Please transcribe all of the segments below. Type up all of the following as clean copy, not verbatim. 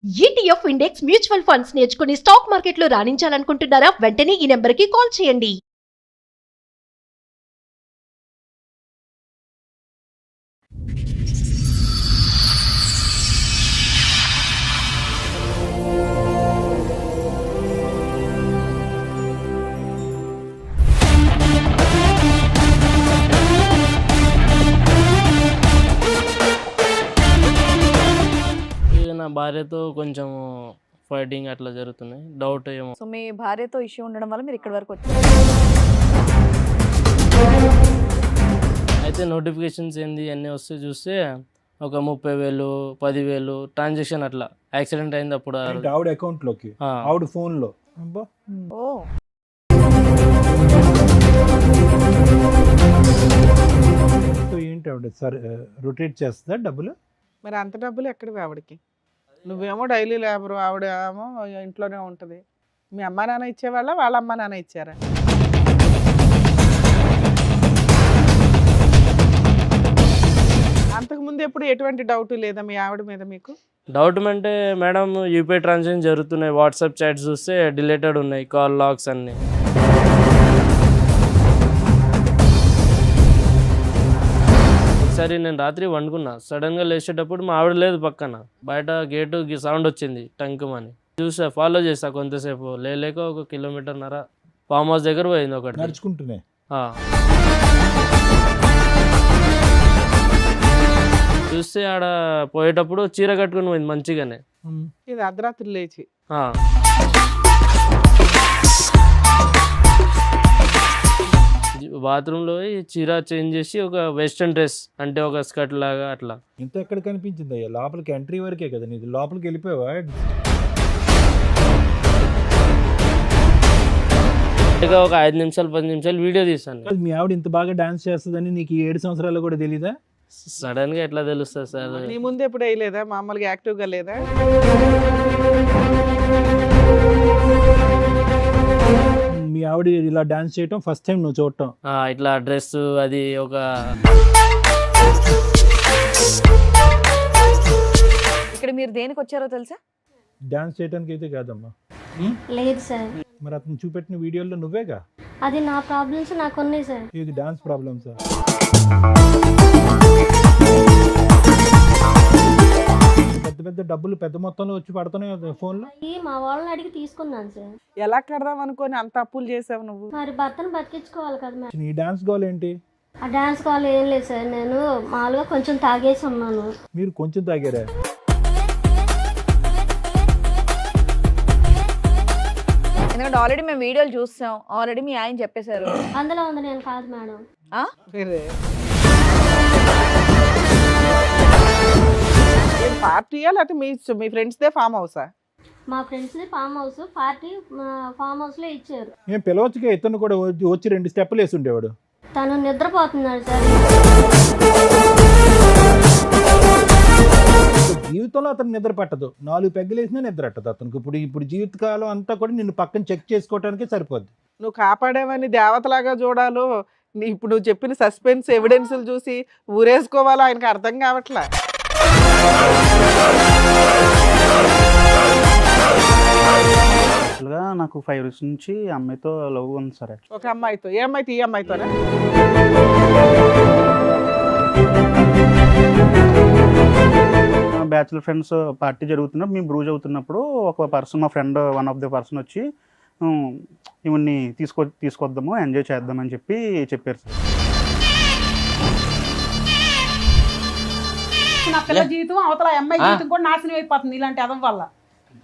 ETF index mutual funds నేర్చుకుని stock మార్కెట్లో రాణించాలనుకుంటున్నారా? వెంటనే ఈ నెంబర్కి కాల్ చేయండి. ఇక నా భార్యతో కొంచెం ఫైటింగ్ అట్లా జరుగుతున్నాయి. డౌట్ ఏమో. సో మీ భార్యతో ఇష్యూ ఉండడం వల్ల మీరు ఇక్కడి వరకు వచ్చారు. అయితే నోటిఫికేషన్స్ ఏంది అన్నీ వస్తే చూస్తే ఒక 30,000 10,000 ట్రాన్సాక్షన్ అట్లా యాక్సిడెంట్ అయింది అప్పుడు. అంటే ఆవిడ అకౌంట్ లోకి ఆ, ఆవిడ ఫోన్ లో అబ్బా. ఓ సో ఏంటి ఆవిడ సరే రొటేట్ చేస్తుందా డబ్బులు? మరి అంత డబ్బులు ఎక్కడివి ఆవిడకి? నువ్వేమో డైలీ లేబరు, ఆవిడ ఏమో ఇంట్లోనే ఉంటుంది. మీ అమ్మా నాన్న ఇచ్చేవాళ్ళ, వాళ్ళ అమ్మా నాన్న ఇచ్చారా? అంతకుముందు ఎప్పుడు ఎటువంటి డౌట్ లేదా మీ ఆవిడ మీద మీకు? డౌట్ అంటే మేడం యూపీఐ ట్రాన్సాక్షన్ జరుగుతున్నాయి. వాట్సాప్ చాట్స్ చూస్తే డిలేటెడ్ ఉన్నాయి, కాల్ లాగ్స్ అన్నీ. ఒకసారి నేను రాత్రి వండుకున్నా, సడన్గా లేచేటప్పుడు మా ఆవిడ లేదు పక్కన. బయట గేటు సౌండ్ వచ్చింది టంకుమని. చూసా, ఫాలో చేసా కొంతసేపు. లేక 1 కిలోమీటర్న్నర ఫామ్ హౌస్ దగ్గర పోయింది ఒకటి. నడుచుకుంటూనే ఆ. చూస్తే ఆడ పోయేటప్పుడు చీర కట్టుకుని పోయింది మంచిగానే. ఇది అర్ధరాత్రి లేచి ఆ. బాత్రూంలో పోయి చీర చేంజ్ చేసి ఒక వెస్ట్రన్ డ్రెస్ అంటే ఒక స్కర్ట్ లాగా అట్లా. ఇంత ఎక్కడ కనిపించింది అయ్యా? లోపలికి ఎంట్రీ వరకే కదా నీది, లోపలికి వెళ్ళిపోయావా? ఇక ఒక 5 నిమిషాలు 10 నిమిషాలు వీడియో తీసాను. మీ ఆవిడ ఇంత బాగా డాన్స్ చేస్తుందని నీకు ఈ 7 సంవత్సరాలు కూడా తెలీదా? సడన్ గా ఎట్లా తెలుస్తుంది సార్? నీ ముందు ఎప్పుడు వేయలేదా? మామూలుగా యాక్టివ్గా లేదా? మీ ఆవిడ ఇలా డాన్స్ చేయటం ఫస్ట్ టైం నువ్వు చూడటం? ఇట్లా డ్రెస్ అది ఒక ఇక్కడ మీరు దేనికి వచ్చారో తెలుసా? డాన్స్ చేయడానికి అయితే కాదమ్మా. లేదు సార్, మరి అతను చూపెట్టిన వీడియోలో నువ్వేగా. అది నా ప్రాబ్లమ్స్ నాకు ఉన్నాయి సార్. ఇది డాన్స్ ప్రాబ్లమ్స్. పెద్ద పెద్ద డబ్బులు పెద్ద మొత్తంలో వచ్చి పడుతున్నాయి ఫోన్లో. అయ్యి మా వాళ్ళని అడిగి తీసుకున్నాను సార్. ఎలా కడదాం అనుకొని అంత అప్పులు చేసావు నువ్వు? మరి భర్తను బతికించుకోవాలి కదా మేడం. నీ డాన్స్ గోల్ ఏంటి? ఆ డాన్స్ కాల్ ఏం లేదు సార్, నేను మామూలుగా కొంచెం తాగేసి ఉన్నాను. మీరు కొంచెం తాగారా? ఎందుకంటే ఆల్రెడీ మేము వీడియోలు చూస్తాం, ఆల్రెడీ మీ ఆయన చెప్పేశారు. అందులో ఉంది, నేను కాదు మేడం. ఆ? వేరే. ఏం పార్టీయా లేకపోతే మీ ఫ్రెండ్స్దే ఫామ్ హౌసా? మా ఫ్రెండ్స్ది ఫామ్ హౌస్, పార్టీ ఫామ్ హౌస్లో ఇచ్చారు. ఏం పిలవచ్చుగా, ఇతను కూడా వచ్చి 2 స్టెప్పులు వేసి ఉండేవాడు. తను నిద్రపోతున్నాడు సార్. జీవితంలో అతను నిద్ర పట్టదు, 4 పెగ్గలు వేసినా నిద్ర పట్టదు అతనికి. ఇప్పుడు జీవితకాలం అంతా కూడా నిన్ను పక్కన చెక్ చేసుకోవడానికి సరిపోద్ది. నువ్వు కాపాడేవని దేవతలాగా చూడాలో, ఇప్పుడు నువ్వు చెప్పిన సస్పెన్స్ ఎవిడెన్స్లు చూసి ఊరేసుకోవాలో ఆయనకి అర్థం కావట్లే. యాక్చువల్గా నాకు 5 ఇయర్స్ నుంచి అమ్మాయితో లవ్ ఉంది సార్. ఒక అమ్మాయితో? ఏ అమ్మాయితో? ఈ అమ్మాయితోనా? బ్యాచులర్ ఫ్రెండ్స్ పార్టీ జరుగుతున్నప్పుడు మేము బ్రూజ్ అవుతున్నప్పుడు ఒక పర్సన్, మా friend one of the person వచ్చి ఇవన్నీ తీసుకొద్దాము, ఎంజాయ్ చేద్దామని చెప్పారు సార్. నా పిల్ల జీవితం అవతల అమ్మాయి జీవితం కూడా నాశనం అయిపోతుంది ఇలాంటి అదం వల్ల.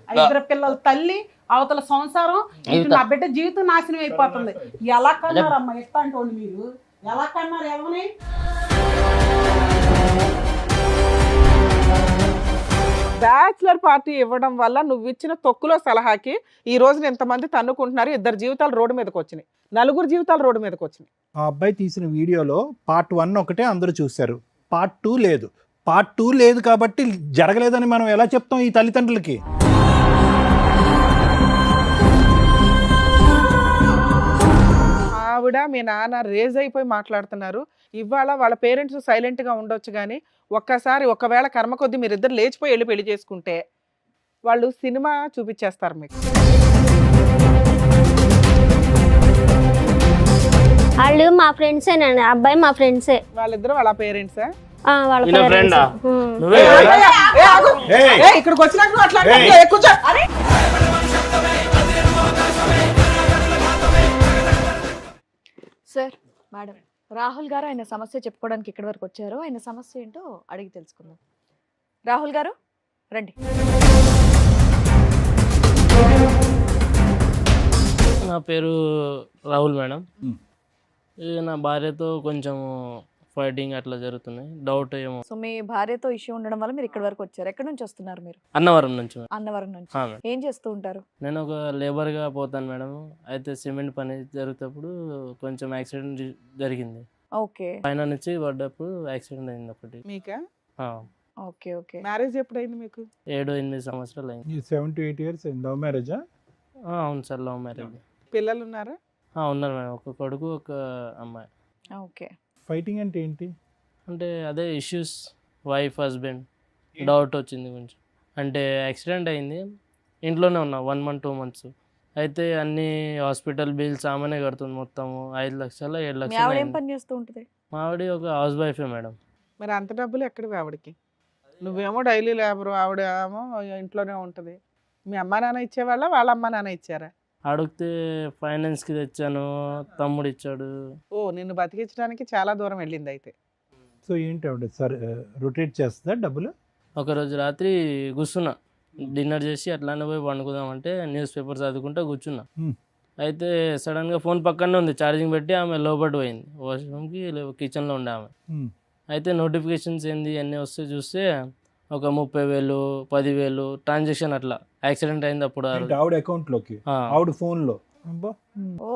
5 పిల్లల తల్లి, అవతల సంసారం, ఇటు నా బిడ్డ జీవితం నాశనం అయిపోతుంది. ఎలా కన్నారు అమ్మ ఇట్లాంటి వాళ్ళు? మీరు ఎలా కన్నారు ఎవరిని? బ్యాచులర్ పార్టీ ఇవ్వడం వల్ల నువ్వు ఇచ్చిన తొక్కులో సలహాకి ఈ రోజున ఎంతమంది తన్నుకుంటున్నారు? 2 జీవితాలు రోడ్డు మీదకి వచ్చినాయి, 4 జీవితాలు రోడ్డు మీదకి వచ్చినాయి. ఆ అబ్బాయి తీసిన వీడియోలో పార్ట్ 1 ఒకటే అందరూ చూశారు, పార్ట్ 2 లేదు. పార్ట్ 2 లేదు కాబట్టి జరగలేదని మనం ఎలా చెప్తాం ఈ తల్లిదండ్రులకి? ఆవిడ మీ నాన్న రేజ్ అయిపోయి మాట్లాడుతున్నారు. ఇవాళ వాళ్ళ పేరెంట్స్ సైలెంట్గా ఉండొచ్చు, కానీ ఒకవేళ కర్మ కొద్దీ మీరిద్దరు లేచిపోయి వెళ్ళి పెళ్లి చేసుకుంటే వాళ్ళు సినిమా చూపించేస్తారు మీకు. వాళ్ళు మా ఫ్రెండ్సేనండి, అబ్బాయి మా ఫ్రెండ్సే. వాళ్ళిద్దరు వాళ్ళ పేరెంట్సా? వాళ్ళ ఈయన ఫ్రెండా? parents. నువ్వే ఇక్కడికి వచ్చినాక నువ్వు అట్లా కూర్చో. సార్, మేడం, రాహుల్ గారు ఆయన సమస్య చెప్పుకోవడానికి ఇక్కడి వరకు వచ్చారు. ఆయన సమస్య ఏంటో అడిగి తెలుసుకుందాం. రాహుల్ గారు రండి. నా పేరు రాహుల్ మేడం. నా భార్యతో కొంచెం ఫైటింగ్ అట్లా జరుగుతున్నాయి, డౌట్ ఏమో. సో మీ భార్యతో ఇష్యూ ఉండడం వల్ల మీరు ఇక్కడి వరకు వచ్చారు. ఎక్కడి నుంచి వస్తున్నారు మీరు? అన్నవరం నుంచి మేడం. అన్నవరం నుంచి. మేడం. ఏం చేస్తూ ఉంటారు? నేను ఒక లేబర్గా పోతాను మేడం. అయితే సిమెంట్ పని జరుగుతప్పుడు కొంచెం యాక్సిడెంట్ జరిగింది. ఓకే పైన నుంచి పడ్డప్పుడు యాక్సిడెంట్ అయింది ఒకటి. మీకా? Okay okay. మ్యారేజ్ ఎప్పుడైంది మీకు? 7-8 సంవత్సరాలు అయింది. 7 to 8 years లవ్ మ్యారేజా? అవును సార్, లవ్ మ్యారేజ్. పిల్లలు ఉన్నారా? ఉన్నారు మేడం, ఒక కొడుకు ఒక అమ్మాయి. ఓకే. ఫైటింగ్ అంటే ఏంటి? అంటే అదే ఇష్యూస్, వైఫ్ హస్బెండ్ డౌట్ వచ్చింది కొంచెం. అంటే యాక్సిడెంట్ అయింది, ఇంట్లోనే ఉన్నా 1 month 2 months. అయితే అన్ని హాస్పిటల్ బిల్స్ ఆమెనే కడుతుంది, మొత్తము 5 లక్షలు 7 మీ లక్షలు ఆవిడ ఏం అయింది. పని చేస్తూ ఉంటుంది? మా ఆవిడ ఒక హౌస్ వైఫే మేడం. మరి అంత డబ్బులు ఎక్కడివి ఆవిడకి? నువ్వేమో డైలీ లేబరు, ఆవిడ ఏమో ఇంట్లోనే ఉంటుంది. మీ అమ్మా నాన్న ఇచ్చేవాళ్ళ, వాళ్ళ అమ్మా నాన్న ఇచ్చారా? అడిగితే ఫైనాన్స్కి తెచ్చాను, తమ్ముడు ఇచ్చాడు. ఓ, నిన్ను బతికించడానికి చాలా దూరం వెళ్ళింది అయితే. సో ఏంటి ఆవిడ సార్ రొటేట్ చేస్తుందా డబ్బులు? ఒకరోజు రాత్రి కూర్చున్నా, డిన్నర్ చేసి అట్లానే పోయి పండుకుందామంటే న్యూస్ పేపర్ చదువుకుంటూ కూర్చున్నా. అయితే సడన్గా ఫోన్ పక్కనే ఉంది, ఛార్జింగ్ పెట్టి ఆమె లోపల పోయింది, వాష్రూమ్కి కిచెన్లో ఉండే ఆమె. అయితే నోటిఫికేషన్స్ ఏంది అన్నీ వస్తే చూస్తే ఒక 30,000 10,000 ట్రాన్సాక్షన్ అట్లా యాక్సిడెంట్ అయింది అప్పుడు. ఆవిడ అకౌంట్ లోకి, ఆవిడ ఫోన్ లో. ఓ,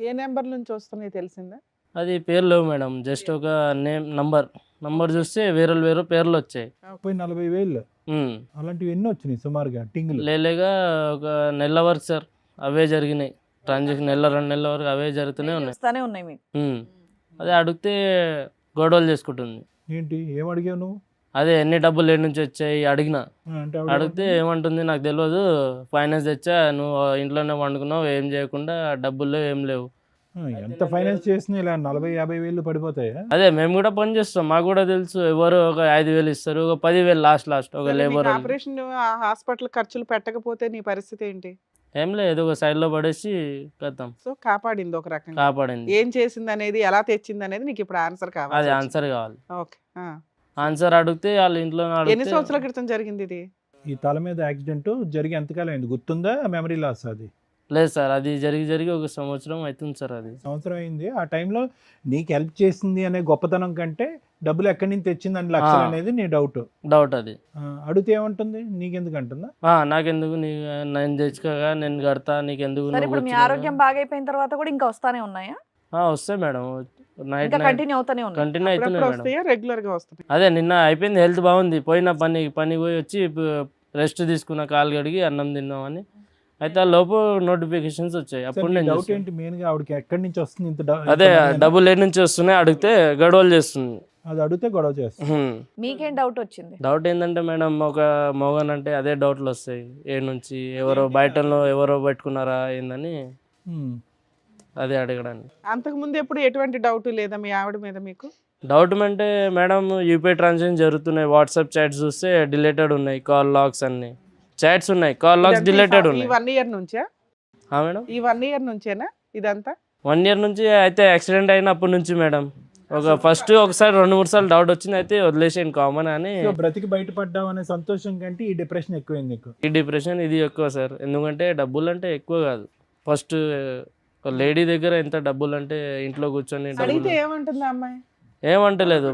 ఏ నెంబర్ నుంచి వస్తున్నాయి తెలిసిందా? అది పేరు లేవు మేడం, జస్ట్ ఒక నంబర్ చూస్తే వేరే పేర్లు వచ్చాయి. 40,000 అలాంటివి ఎన్ని వచ్చినాయి సుమారుగా? టింగులు లేలేగా ఒక నెల వరకు సార్ అవే జరిగినాయి ట్రాన్సాక్షన్, 1-2 నెలల వరకు అవే జరుగుతూనే ఉన్నాయి. వస్తానే ఉన్నాయి మీకు. అదే అడిగితే గొడవలు చేసుకుంటుంది. ఏంటి ఏం అడిగావు నువ్వు? అదే ఎన్ని డబ్బులు ఏడు నుంచి వచ్చాయి అడిగిన. అంటే అడిగితే ఏమంటుంది, నాకు తెలియదు, ఫైనాన్స్ తెచ్చా, నువ్వు ఇంట్లోనే వండుకున్నావు, ఏం చేయకుండా డబ్బులు ఏం లేవు. ఎంత ఫైనాన్స్ చేసినా ఇలా 40,000-50,000 పడిపోతాయా? అదే మేము కూడా పని చేస్తాం, మాకు కూడా తెలుసు. ఎవరు ఒక 5,000 ఇస్తారు, ఒక 10,000 లాస్ట్ ఒక లేబర్. ఆపరేషన్ హాస్పిటల్ ఖర్చులు పెట్టకపోతే నీ పరిస్థితి ఏంటి? ఏం లేదు, ఏదో ఒక సైడ్ లో పడేసి కథం. సో కాపాడింది ఒక రకంగా. కాపాడింది. ఏం చేసింది అనేది, ఎలా తెచ్చింది అనేది నీకు ఇప్పుడు ఆన్సర్ కావాలి. అది ఆన్సర్ కావాలి. ఓకే. ఆన్సర్ అడిగితే వాళ్ళ ఇంట్లో ఎన్ని సంవత్సరాల క్రితం జరిగింది ఇది? ఈ తల మీద యాక్సిడెంట్ జరిగి ఎంతకాలం అయింది గుర్తుందా? మెమరీ లాస్ అది? లేదు సార్, అది జరిగి ఒక సంవత్సరం అవుతుంది సార్. అది సంవత్సరం అయింది. ఆ టైంలో నీకు హెల్ప్ చేసింది అనే గొప్పతనం కంటే డబ్బులు ఎక్కడి నుంచి తెచ్చింది అని లక్షలు అనేది నీ డౌట్. అది అడిగితే ఏమంటుంది? నీకెందుకు అంటుందా? నాకెందుకు, నేను తెచ్చుకోగా నేను కడతా, నీకెందుకు. సరే, ఇప్పుడు మీ ఆరోగ్యం బాగైపోయిన తర్వాత కూడా ఇంకా వస్తానే ఉన్నాయా? వస్తాయి మేడం, నైట్ కంటిన్యూ అవుతానే ఉన్నాయి. కంటిన్యూ అవుతున్నాయి మేడం. వస్తాయా, రెగ్యులర్ గా వస్తాయి? అదే నిన్న అయిపోయింది, హెల్త్ బాగుంది, పోయిన పని పోయి వచ్చి రెస్ట్ తీసుకున్న, కాలు కడిగి అన్నం తిన్నామని. అయితే ఆ లోపు నోటిఫికేషన్స్ వచ్చాయి. అప్పుడు నేను డౌట్ ఏంటి మెయిన్ గా ఆవిడకి ఎక్కడి నుంచి వస్తుంది ఇంత అదే డబ్బులు ఏ నుంచి వస్తున్నాయి అడిగితే గొడవలు చేస్తుంది. అది అడిగితే గొడవ చేస్తుంది. మీకేం డౌట్ వచ్చింది? డౌట్ ఏంటంటే మేడం, ఒక మోగన్ అంటే అదే డౌట్లు వస్తాయి, ఏ నుంచి ఎవరో బయటలో ఎవరో పెట్టుకున్నారా ఏందని అదే అడగడానికి. అంతకు ముందు ఎప్పుడు ఎటువంటి డౌట్ లేదా మీ ఆవిడ మీద మీకు? డౌట్ అంటే మేడం, యూపీఐ ట్రాన్సాక్షన్ జరుగుతున్నాయి, వాట్సాప్ చాట్స్ చూస్తే డిలేటెడ్ ఉన్నాయి, కాల్ లాగ్స్ అన్ని చాట్స్ ఉన్నాయి, కాల్ లాగ్స్ డిలేటెడ్ ఉన్నాయి. 1 year నుంచా మేడం? ఈ 1 year నుంచేనా ఇదంతా? 1 year నుంచి. అయితే యాక్సిడెంట్ అయినప్పటి నుంచి మేడం, ఫస్ట్ ఒకసారి 2-3 సార్లు డౌట్ వచ్చింది, అయితే వదిలేసాను కామన్ అని. బ్రతికి బయటపడ్డావు అనే సంతోషం కంటే ఈ డిప్రెషన్ ఎక్కువైంది నీకు? ఈ డిప్రెషన్ ఇది ఎక్కువ సార్, ఎందుకంటే డబ్బులు అంటే ఎక్కువ కాదు. ఫస్ట్ లేడీ దగ్గర ఎంత డబ్బులు అంటే ఇంట్లో కూర్చొని అడిగితే ఏమంటుంది అమ్మాయి? ఏమంటలేదు,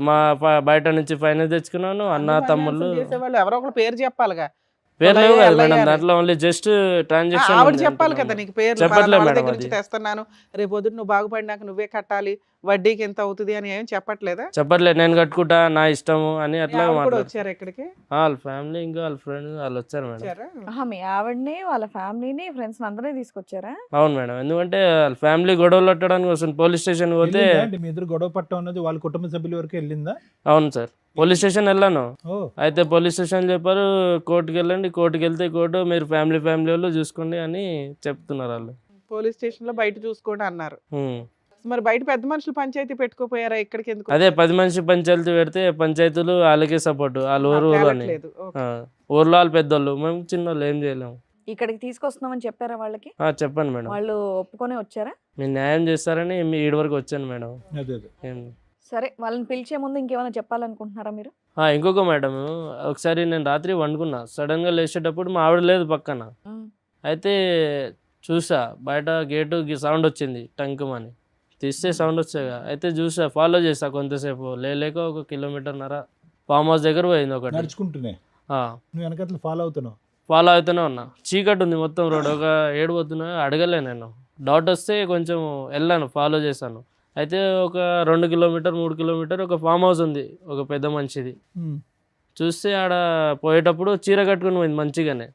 బయట నుంచి ఫైనాన్స్ తెచ్చుకున్నాను, అన్న తమ్ముళ్ళు చేసేవాళ్ళు ఎవరో ఒకరు పేరు చెప్పాలిగా. పేరు లేవు కదా మేడం దాంట్లో, ఓన్లీ జస్ట్ ట్రాన్సాక్షన్. ఆవిడ చెప్పాలి కదా నీకు పేరు, చెప్పట్లేదు వాళ్ళ మేడం. దగ్గర నుంచి తెస్తున్నాను, రేపు పొద్దున్న నువ్వు బాగుపడినాక నువ్వే కట్టాలి వడ్డీకి ఎంత అవుతుంది అని ఏం చెప్పట్లేదా? చెప్పట్లేదు, నేను కట్టుకుంటా నా ఇష్టము అని అట్లా ఆవిడ కూడా మాట్లాడు. వచ్చారు ఇక్కడికి? వాళ్ళ ఫ్యామిలీ ఇంకా వాళ్ళ ఫ్రెండ్స్ వాళ్ళు వచ్చారు మేడం. వచ్చారా? మీ ఆవిడని వాళ్ళ ఫ్యామిలీని ఫ్రెండ్స్ అందరినీ తీసుకొచ్చారా? అవును మేడం, ఎందుకంటే వాళ్ళ ఫ్యామిలీ గొడవలు పెట్టడానికి వస్తుంది. పోలీస్ స్టేషన్ పోతే వెళ్ళిందా అంటే మీ ఇద్దరు గొడవ పట్టం అన్నది వాళ్ళ కుటుంబ సభ్యుల వరకు వెళ్ళిందా? అవును సార్, పోలీస్ స్టేషన్ వెళ్ళాను. ఓ అయితే పోలీస్ స్టేషన్ చెప్పారు కోర్టుకి వెళ్ళండి, కోర్టుకి వెళ్తే కోర్టు మీరు ఫ్యామిలీ వాళ్ళు చూసుకోండి అని చెప్తున్నారు వాళ్ళు. పోలీస్ స్టేషన్ లో బయట చూసుకోండి అన్నారు. ఉమ్. మరి బయట పెద్ద మనుషులు పంచాయతీ పెట్టుకోపోయారా? ఇక్కడికి ఎందుకు అదే 10 మనిషి పంచాయతీ పెడితే పంచాయతీలు వాళ్ళకే సపోర్ట్, వాళ్ళ ఊరు అని. తేలట్లేదు? ఓకే. ఊర్లో వాళ్ళు పెద్దోళ్ళు, మేము చిన్నోళ్ళు ఏం చేయలేము. ఇక్కడికి తీసుకొస్తున్నామని చెప్పారా వాళ్ళకి? చెప్పండి మేడం, వాళ్ళు ఒప్పుకొని వచ్చారా? మీరు న్యాయం చేస్తారని మీ ఈడి వరకు వచ్చాను మేడం. అదే అదే. సరే, వాళ్ళని పిలిచే ముందు ఇంకేమైనా చెప్పాలనుకుంటున్నారా మీరు? ఇంకొక మేడం, ఒకసారి నేను రాత్రి వండుకున్నా, సడన్ గా లేచేటప్పుడు మా ఆవిడ లేదు పక్కన. అయితే చూసా బయట గేటు సౌండ్ వచ్చింది, టంకుమని తీస్తే సౌండ్ వచ్చాగా. అయితే చూసా, ఫాలో చేసా కొంతసేపు, లేక 1 కిలోమీటర్న్నర ఫామ్ హౌస్ దగ్గర పోయింది ఒకటి. నడుచుకుంటూనే నువ్వు వెనకట్లు ఫాలో అవుతున్నావు? ఫాలో అవుతూనే ఉన్నా, చీకటి ఉంది మొత్తం రోడ్, ఒక 7 పోతున్నా, అడగలే నేను. డౌట్ వస్తే కొంచెం వెళ్ళాను, ఫాలో చేశాను. అయితే ఒక 2 కిలోమీటర్ 3 కిలోమీటర్ ఒక ఫామ్ హౌస్ ఉంది, ఒక పెద్ద మనిషిది. చూస్తే ఆడ పోయేటప్పుడు చీర కట్టుకుని పోయింది మంచిగానే.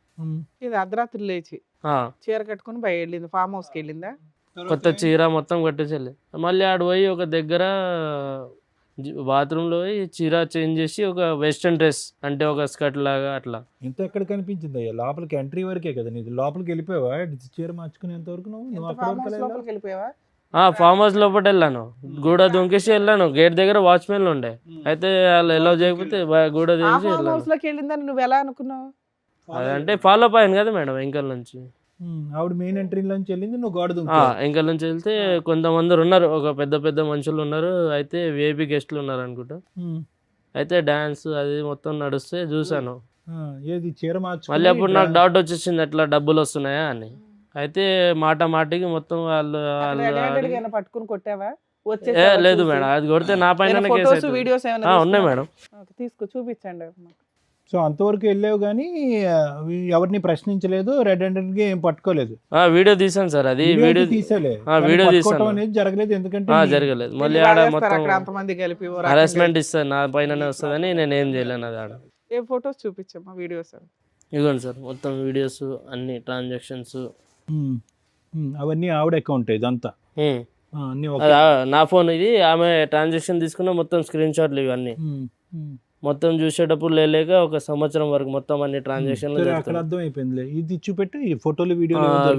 ఇది అర్ధరాత్రి లేచి చీర కట్టుకుని బయట వెళ్ళింది, ఫామ్ హౌస్కి వెళ్ళిందా? కొత్త చీర మొత్తం కట్టేసేది. మళ్ళీ ఆడ పోయి ఒక దగ్గర బాత్రూంలో పోయి చీర చేంజ్ చేసి ఒక వెస్ట్రన్ డ్రెస్ అంటే ఒక స్కర్ట్ లాగా అట్లా. ఇంత ఎక్కడ కనిపించింది అయ్యా? లోపలికి ఎంట్రీ వరకే కదా నీది, లోపలికి వెళ్ళిపోయావా చీర మార్చుకునేంత వరకు? నువ్వు అక్కడ ఫామ్ వరకు హౌస్ వెళ్ళావా? లోపలికి వెళ్ళిపోయావా? ఫామ్ హౌస్ లోపల వెళ్ళాను, గూడ దుంకేసి వెళ్ళాను. గేట్ దగ్గర వాచ్మెన్లు ఉండే, అయితే వాళ్ళు ఎలా చేయకపోతే గూడ ఆ దించి ఫామ్ వెళ్ళాను. హౌస్ లోకి వెళ్ళిందని నువ్వు ఎలా అనుకున్నావు? అదంటే ఫాలో అప్ అయ్యాను కదా మేడం వెంకల్ నుంచి. ఆవిడ మెయిన్ ఎంట్రీ నుంచి వెళ్ళింది, నువ్వు గోడ దుంకావు. వెంకల్ నుంచి వెళ్తే కొంతమంది ఉన్నారు, ఒక పెద్ద పెద్ద మనుషులు ఉన్నారు, అయితే విఐపి గెస్ట్లు ఉన్నారు అనుకుంటా. అయితే డాన్స్ అది మొత్తం నడుస్తే చూసాను. ఏది చీర మార్చు? మళ్ళీ అప్పుడు నాకు డౌట్ వచ్చేసింది, ఎట్లా డబ్బులు వస్తున్నాయా అని. అయితే మాటికి మొత్తం వాళ్ళు పట్టుకుని కొట్టావా? లేదు మేడం, అది కొడితే నా పైన ఫోటోస్ వీడియోస్ ఏమైనా ఉన్నాయి మేడం. తీసుకో చూపించండి. సో అంతవరకు వెళ్ళావు కానీ ఎవరిని ప్రశ్నించలేదు, రెడ్ హ్యాండెడ్ గా ఏం పట్టుకోలేదు. వీడియో తీసాను సార్, అది వీడియో తీసేలే, వీడియో పట్టుకోవటం తీసాను అనేది జరగలేదు. ఎందుకంటే జరగలేదు. మళ్ళీ ఆడ మొత్తం అక్కడ అంతమంది కలిపి హరాస్మెంట్ ఇస్తారు, నా పైననే వస్తుందని నేను ఏం చేయలేను. అది ఆడ ఏ ఫోటోస్ చూపించమ్మా, వీడియోస్ ఇదిగోండి సార్, మొత్తం వీడియోస్ అన్ని ట్రాన్సాక్షన్స్ అవన్నీ ఆవిడ అకౌంట్ ఇదంతా అన్ని నా ఫోన్ ఇది. ఆమె ట్రాన్సాక్షన్ తీసుకున్న మొత్తం స్క్రీన్ షాట్లు ఇవన్నీ మొత్తం చూసేటప్పుడు లేక 1 సంవత్సరం వరకు మొత్తం అన్ని ట్రాన్సాక్షన్ అక్కడ అర్థం అయిపోయింది. ఇది చూపెట్టి ఈ ఫోటోలు